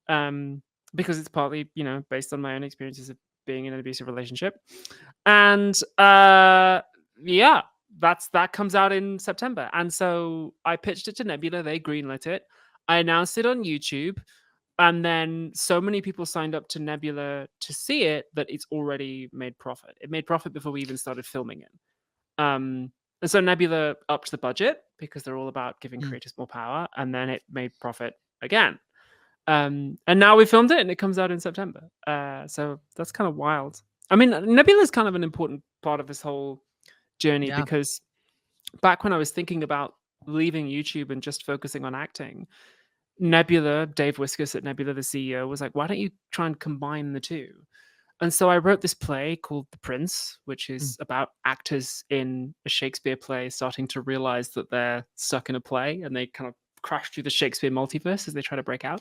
Because it's partly, based on my own experiences of being in an abusive relationship. And yeah, that comes out in September. And so I pitched it to Nebula, they greenlit it. I announced it on YouTube, and then so many people signed up to Nebula to see it that it's already made profit. It made profit before we even started filming it. And so Nebula upped the budget because they're all about giving creators more power, and then it made profit again. And now we filmed it and it comes out in September. So that's kind of wild. I mean, Nebula is kind of an important part of this whole journey Yeah. because back when I was thinking about leaving YouTube and just focusing on acting, Nebula, Dave Wiskus at Nebula, the CEO, was like, why don't you try and combine the two? And so I wrote this play called The Prince, which is about actors in a Shakespeare play starting to realize that they're stuck in a play and they kind of crash through the Shakespeare multiverse as they try to break out.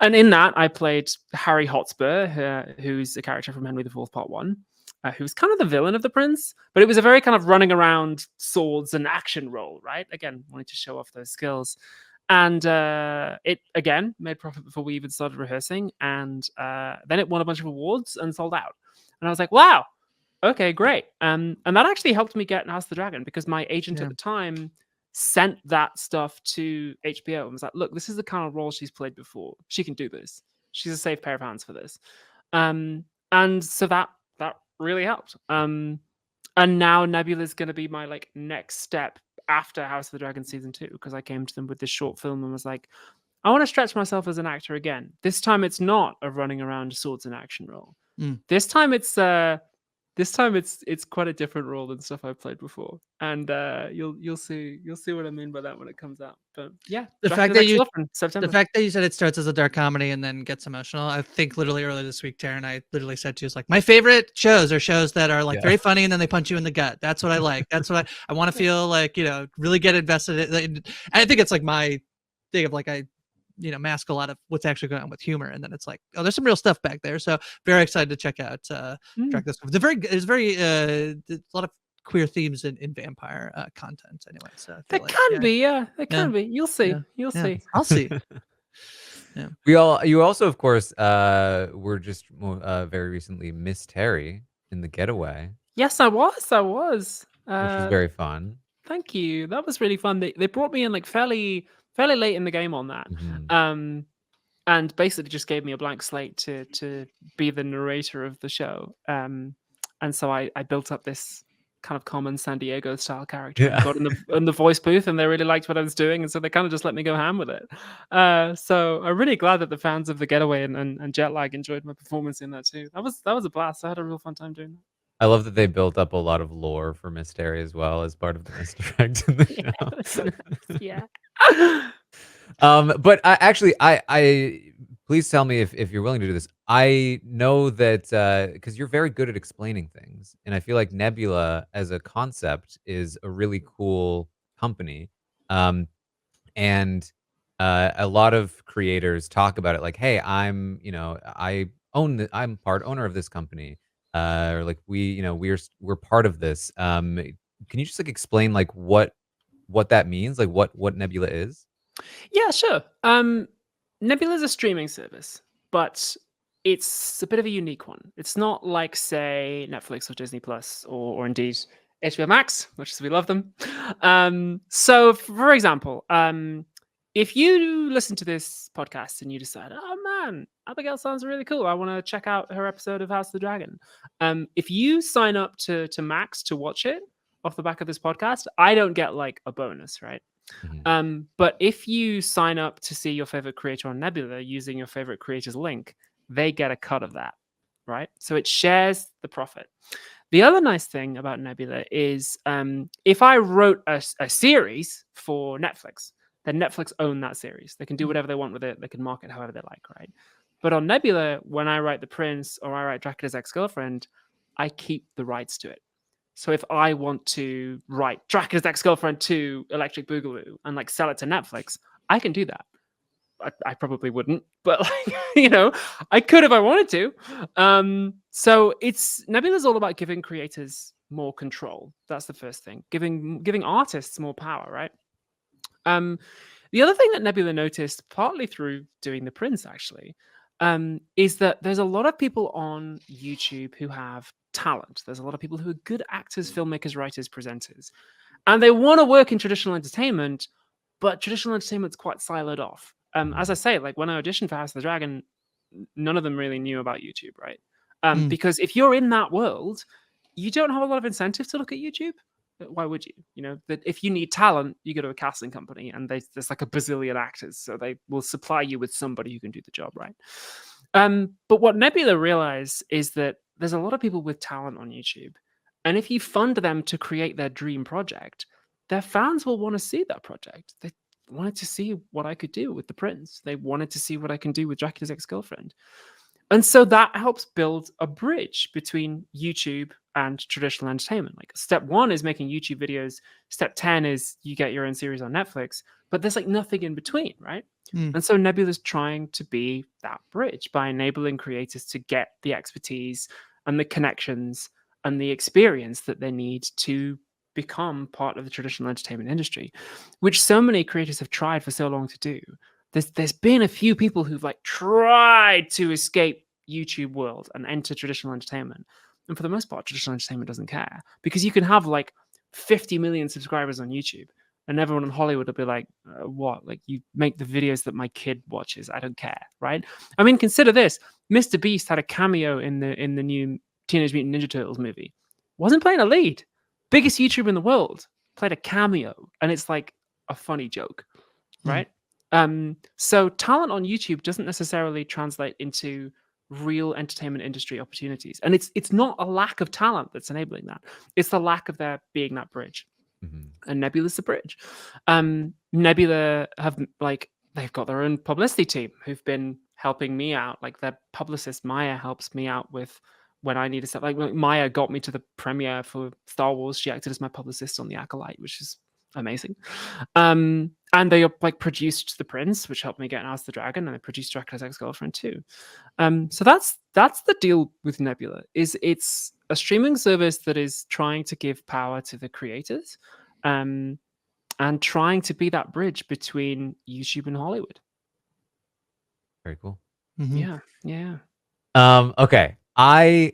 And in that, I played Harry Hotspur, who's a character from Henry IV Part 1. Who's kind of the villain of The Prince, but it was a very kind of running around swords and action role, right? Again, wanting to show off those skills. And it, again, made profit before we even started rehearsing. And then it won a bunch of awards and sold out. And I was like, wow, okay, great. And that actually helped me get House of the Dragon because my agent at the time sent that stuff to HBO and was like, look, this is the kind of role she's played before. She can do this. She's a safe pair of hands for this. And so that really helped. And now Nebula is going to be my like next step after House of the Dragon season 2 because I came to them with this short film and was like, I want to stretch myself as an actor again. This time it's not a running around swords and action role. This time it's quite a different role than stuff I've played before, and you'll see what I mean by that when it comes out. But yeah, the fact that you September. said it starts as a dark comedy and then gets emotional. I think literally earlier this week, Taran, I literally said to you, like, my favorite shows are shows that are like very funny and then they punch you in the gut. That's what I like. That's what I want to feel like, really get invested in. And I think it's like my thing of like, I mask a lot of what's actually going on with humor, and then it's like, oh, there's some real stuff back there. So very excited to check out Dracula's. There's a lot of queer themes in vampire content anyway. So there can be. You'll see. You'll see. I'll see. You also, of course, were just very recently Miss Terry in The Getaway. Yes, I was. Which was very fun. Thank you. That was really fun. They brought me in like fairly late in the game on that. And basically just gave me a blank slate to be the narrator of the show. And so I built up this kind of common San Diego style character and got in the voice booth, and they really liked what I was doing, and so they kind of just let me go ham with it. So I'm really glad that the fans of The Getaway and Jetlag enjoyed my performance in that too. That was a blast. I had a real fun time doing that. I love that they built up a lot of lore for Miss Terry as well as part of the misdirect in the show. Yeah. But I please tell me if you're willing to do this. I know that because you're very good at explaining things, and I feel like Nebula as a concept is a really cool company. And a lot of creators talk about it like, hey, I'm part owner of this company. Or like we're part of this. Can you just like explain like what that means, like what Nebula is? Yeah, sure. Nebula is a streaming service, but it's a bit of a unique one. It's not like, say, Netflix or Disney Plus, or indeed HBO Max, much as we love them. So, for example, if you listen to this podcast and you decide, oh man, Abigail sounds really cool, I want to check out her episode of House of the Dragon. If you sign up to Max to watch it off the back of this podcast, I don't get like a bonus, right? But if you sign up to see your favorite creator on Nebula using your favorite creator's link, they get a cut of that, right? So it shares the profit. The other nice thing about Nebula is if I wrote a series for Netflix, then Netflix own that series. They can do whatever they want with it. They can market however they like, right? But on Nebula, when I write The Prince or I write Dracula's Ex-Girlfriend, I keep the rights to it. So if I want to write Dracula's Ex-Girlfriend 2 Electric Boogaloo and like sell it to Netflix, I can do that. I probably wouldn't, but like, I could if I wanted to. So Nebula's all about giving creators more control. That's the first thing. Giving artists more power, right? The other thing that Nebula noticed, partly through doing The Prince, actually, is that there's a lot of people on YouTube who have talent. There's a lot of people who are good actors, filmmakers, writers, presenters, and they want to work in traditional entertainment, but traditional entertainment's quite siloed off. As I say, like when I auditioned for House of the Dragon, none of them really knew about YouTube, right? Because if you're in that world, you don't have a lot of incentive to look at YouTube. Why would you? That if you need talent, you go to a casting company, and there's like a bazillion actors, so they will supply you with somebody who can do the job, right? But what Nebula realized is that there's a lot of people with talent on YouTube, and if you fund them to create their dream project, their fans will want to see that project. They wanted to see what I could do with The Prince. They wanted to see what I can do with Dracula's Ex-Girlfriend. And so that helps build a bridge between YouTube and traditional entertainment. Like step 1 is making YouTube videos. Step 10 is you get your own series on Netflix, but there's like nothing in between, right? And so Nebula's trying to be that bridge by enabling creators to get the expertise and the connections and the experience that they need to become part of the traditional entertainment industry, which so many creators have tried for so long to do. There's been a few people who've like tried to escape YouTube world and enter traditional entertainment. And for the most part, traditional entertainment doesn't care, because you can have like 50 million subscribers on YouTube and everyone in Hollywood will be like, what? Like, you make the videos that my kid watches. I don't care, right? I mean, consider this. Mr. Beast had a cameo in the new Teenage Mutant Ninja Turtles movie. Wasn't playing a lead. Biggest YouTuber in the world played a cameo, and it's like a funny joke, right? So talent on YouTube doesn't necessarily translate into real entertainment industry opportunities, and it's not a lack of talent that's enabling that. It's the lack of there being that bridge. And Nebula's the bridge. Nebula have they've got their own publicity team who've been helping me out. Like their publicist Maya helps me out with when I need to stuff. Like Maya got me to the premiere for Star Wars. She acted as my publicist on The Acolyte, which is amazing. And they like produced The Prince, which helped me get House of the Dragon, and they produced Dracula's Ex-Girlfriend too. So that's the deal with Nebula. It's a streaming service that is trying to give power to the creators, and trying to be that bridge between YouTube and Hollywood. Very cool. Yeah. Okay. I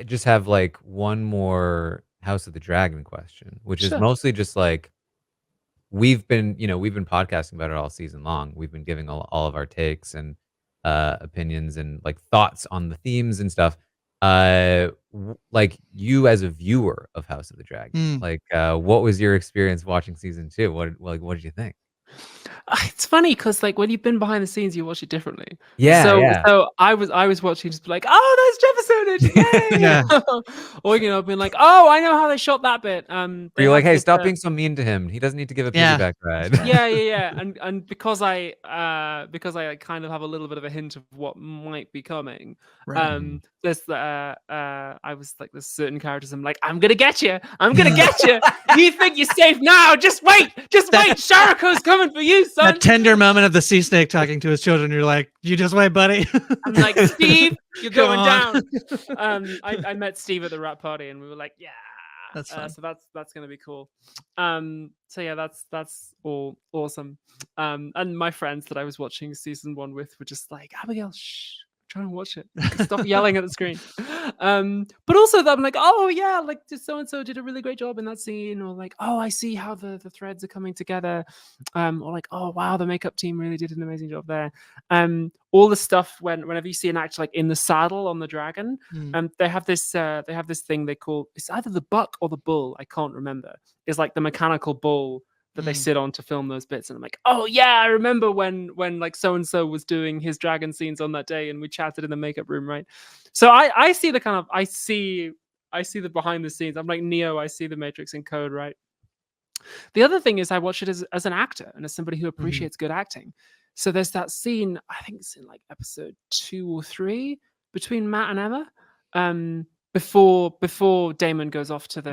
just have like one more House of the Dragon question, which is Sure. mostly just like we've been podcasting about it all season long. We've been giving all of our takes and opinions and like thoughts on the themes and stuff. Like you as a viewer of House of the Dragon, like what was your experience watching season 2? What did you think? It's funny because like when you've been behind the scenes, you watch it differently. Yeah, So yeah. so I was watching just like, oh, there's Jefferson. Yeah. Or being like, oh, I know how they shot that bit. Where They you're like, had hey, this, stop being so mean to him. He doesn't need to give a Yeah. piggyback ride. yeah. And because I like, kind of have a little bit of a hint of what might be coming. Right. There's I was like, there's certain characters I'm like, I'm gonna get you. You think you're safe now? Just wait. Sharako's coming for you, son. That tender moment of the sea snake talking to his children. You're like, you just wait, buddy. I'm like, Steve, you're Come going on. down. I met Steve at the RHAP party, and we were like, yeah. That's fun. So that's gonna be cool. So yeah, that's all awesome. And my friends that I was watching season 1 with were just like, Abigail, shh, trying to watch it. Stop yelling at the screen. But also that I'm like, oh yeah, like so and so did a really great job in that scene, or like, oh, I see how the threads are coming together, or like, oh wow, the makeup team really did an amazing job there. All the stuff whenever you see an actor like in the saddle on the dragon, they have this thing they call, it's either the buck or the bull, I can't remember. It's like the mechanical bull that they sit on to film those bits, and I'm like, oh yeah, I remember when like so and so was doing his dragon scenes on that day, and we chatted in the makeup room, right? So I see the kind of I see the behind the scenes. I'm like Neo, I see the Matrix in code, right? The other thing is I watch it as an actor and as somebody who appreciates good acting. So there's that scene, I think it's in like episode 2 or 3, between Matt and Emma, before Damon goes off to the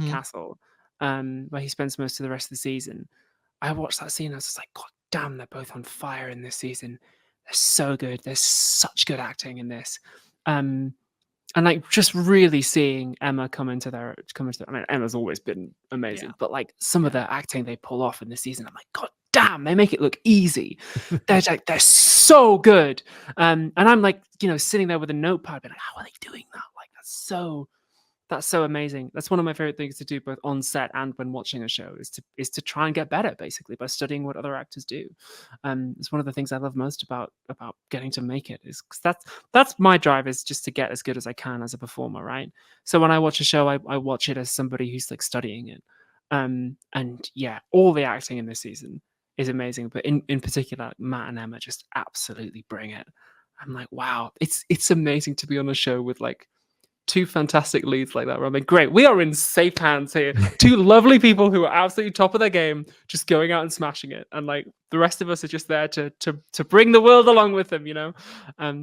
castle, where he spends most of the rest of the season. I watched that scene, I was just like, God damn, they're both on fire in this season. They're so good. There's such good acting in this. And like just really seeing Emma come into I mean, Emma's always been amazing, but like some of the acting they pull off in this season, I'm like, God damn, they make it look easy. They're so good. And I'm like, sitting there with a notepad, being like, how are they doing that? Like that's so amazing. That's one of my favorite things to do, both on set and when watching a show, is to try and get better, basically, by studying what other actors do. It's one of the things I love most about getting to make it, is 'cause that's my drive, is just to get as good as I can as a performer, right? So when I watch a show, I watch it as somebody who's like studying it. And yeah, all the acting in this season is amazing, but in particular, Matt and Emma just absolutely bring it. I'm like, wow, it's amazing to be on a show with like two fantastic leads like that. I mean, great, we are in safe hands here. Two lovely people who are absolutely top of their game, just going out and smashing it, and like the rest of us are just there to bring the world along with them,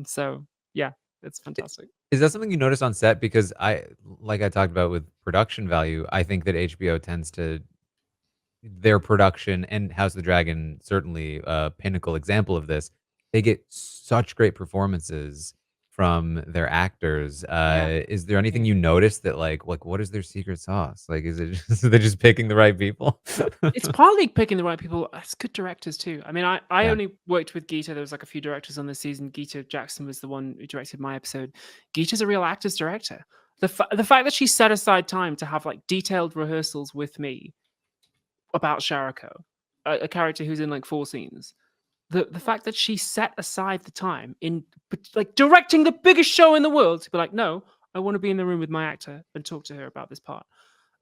so yeah, it's fantastic. Is that something you notice on set? Because like I talked about with production value, I think that HBO tends to, their production, and House of the Dragon certainly a pinnacle example of this, they get such great performances from their actors. Is there anything you notice that like what is their secret sauce? Like, is it just they're just picking the right people? It's partly picking the right people. It's good directors too. I mean, I Yeah. only worked with Geeta. There was like a few directors on this season. Geeta Jackson was the one who directed my episode. Geeta's a real actor's director. The fact that she set aside time to have like detailed rehearsals with me about Sharako, a character who's in like 4 scenes. The fact that she set aside the time in like directing the biggest show in the world to be like, no, I want to be in the room with my actor and talk to her about this part.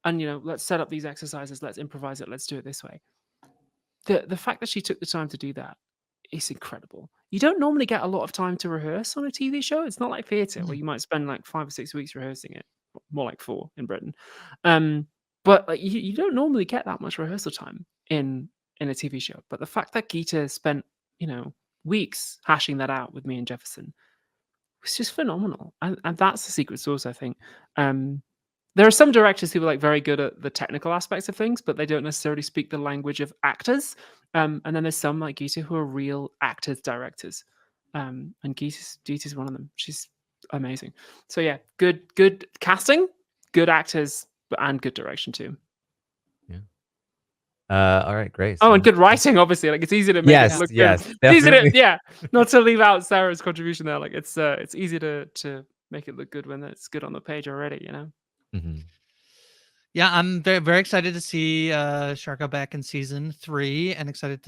And let's set up these exercises, let's improvise it, let's do it this way. The fact that she took the time to do that is incredible. You don't normally get a lot of time to rehearse on a TV show. It's not like theatre where you might spend like 5 or 6 weeks rehearsing it, more like 4 in Britain. But like you don't normally get that much rehearsal time in a TV show. But the fact that Geeta spent weeks hashing that out with me and Jefferson was just phenomenal, and that's the secret sauce, I think. There are some directors who are like very good at the technical aspects of things, but they don't necessarily speak the language of actors. And then there's some like Geeta who are real actors directors, and Geeta's one of them. She's amazing. So yeah, good casting, good actors, and good direction too. All right, Grace. Oh, and good writing, obviously. Like it's easy to make it look good. Yes, It's easy definitely. to, not to leave out Sarah's contribution there. Like it's easy to make it look good when it's good on the page already, Mhm. Yeah, I'm very, very excited to see Sharko back in season 3, and I'm excited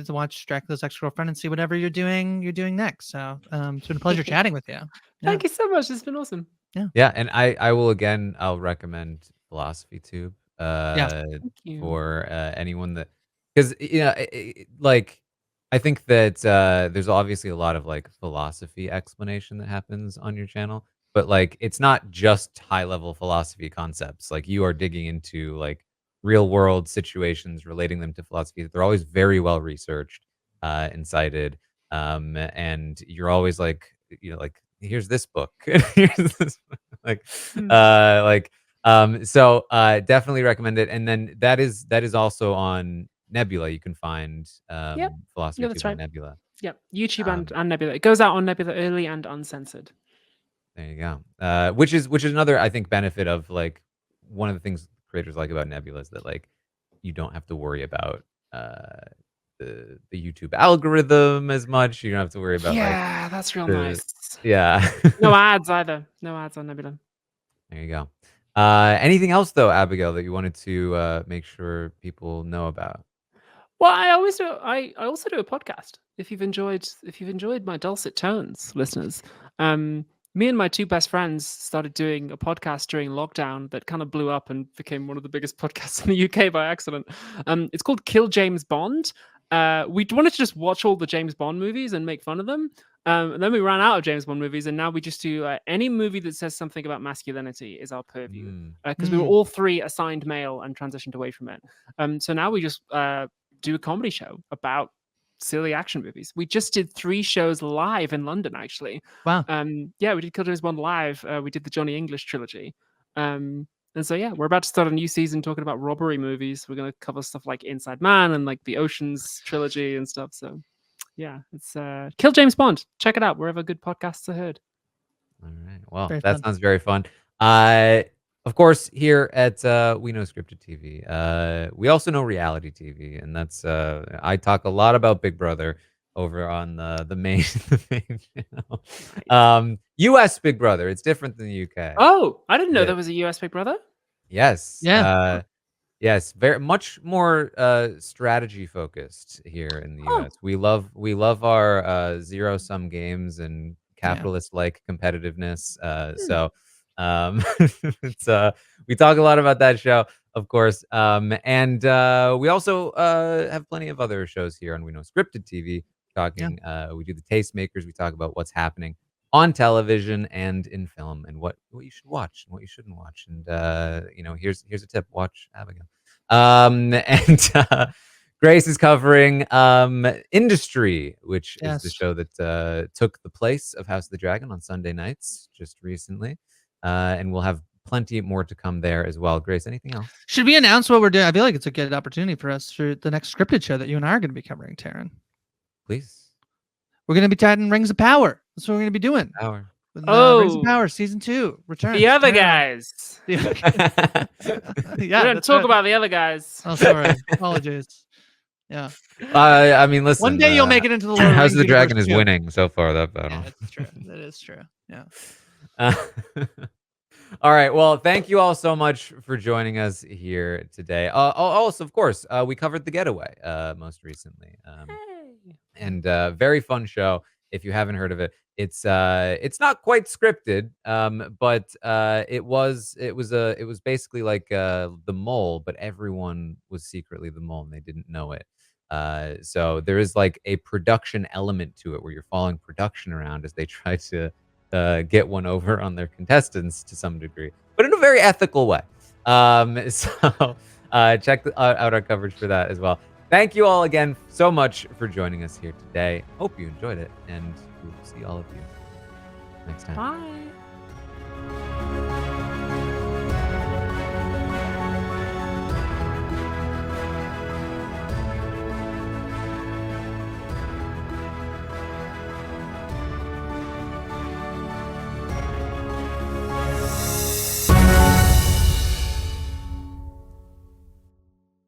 to watch Dracula's Ex-Girlfriend and see whatever you're doing next. So it's been a pleasure chatting with you. Thank you so much. It's been awesome. Yeah, and I will again, I'll recommend Philosophy Tube Thank you. for anyone that, because like I think that there's obviously a lot of like philosophy explanation that happens on your channel, but like it's not just high level philosophy concepts. Like you are digging into like real world situations, relating them to philosophy. They're always very well researched and cited, and you're always like, like here's this book, here's this book. So definitely recommend it. And then that is also on Nebula. You can find Yep. Philosophy Yeah, Tube that's on right. Nebula. Yep. YouTube and Nebula. It goes out on Nebula early and uncensored. There you go. Which is another, I think, benefit of like one of the things creators like about Nebula is that like you don't have to worry about the YouTube algorithm as much. You don't have to worry about like Yeah, that's real the nice. yeah. No ads either. No ads on Nebula. There you go. Anything else though, Abigail, that you wanted to make sure people know about? Well, I always do. I also do a podcast. If you've enjoyed my dulcet tones, listeners, me and my two best friends started doing a podcast during lockdown that kind of blew up and became one of the biggest podcasts in the UK by accident. It's called Kill James Bond. We wanted to just watch all the James Bond movies and make fun of them. And then we ran out of James Bond movies, and now we just do any movie that says something about masculinity is our purview. Mm. Because we were all three assigned male and transitioned away from it. So now we just do a comedy show about silly action movies. We just did 3 shows live in London, actually. Wow. Yeah, we did Kill James Bond live. We did the Johnny English trilogy. And so yeah, we're about to start a new season talking about robbery movies. We're gonna cover stuff like Inside Man and like the Oceans trilogy and stuff. So yeah, it's Kill James Bond. Check it out wherever good podcasts are heard. All right. Well, Very that fun. sounds very fun. Of course, here at We Know Scripted TV, we also know reality TV, and that's I talk a lot about Big Brother over on the main the main channel. Nice. U.S. Big Brother, it's different than the U.K. Oh, I didn't know Yeah. there was a US Big Brother. Yes. Yeah. Yes, very much more strategy focused here in the Oh, US. We love our zero sum games and Yeah. capitalist like competitiveness. Hmm. So it's we talk a lot about that show, of course. And we also have plenty of other shows here on We Know Scripted TV talking. We do the Tastemakers. We talk about what's happening on television and in film and what you should watch and what you shouldn't watch. And here's a tip: watch Abigail. And Grace is covering Industry, which is the Yes. show that took the place of House of the Dragon on Sunday nights just recently. And we'll have plenty more to come there as well. Grace, anything else? Should we announce what we're doing? I feel like it's a good opportunity for us for the next scripted show that you and I are going to be covering, Taran. Please. We're going to be chatting Rings of Power. That's what we're going to be doing. Power. When, Rings of Oh, Power season 2 returns. the other Taran. guys. Yeah, We don't that's talk right. about the other guys. Oh, sorry. Apologies. Yeah. I mean, listen. One day you'll make it into the Lord of the House Rings of the Dragon universe is too. winning so far that battle. Yeah, that's true. That is true. Yeah. All right. Well, thank you all so much for joining us here today. Also, of course, we covered The Getaway most recently, Hey. and very fun show. If you haven't heard of it, it's not quite scripted, but it was basically like The Mole, but everyone was secretly the mole and they didn't know it. So there is like a production element to it where you're following production around as they try to get one over on their contestants to some degree, but in a very ethical way. So check out our coverage for that as well. Thank you all again so much for joining us here today. Hope you enjoyed it, and we will see all of you next time. Bye.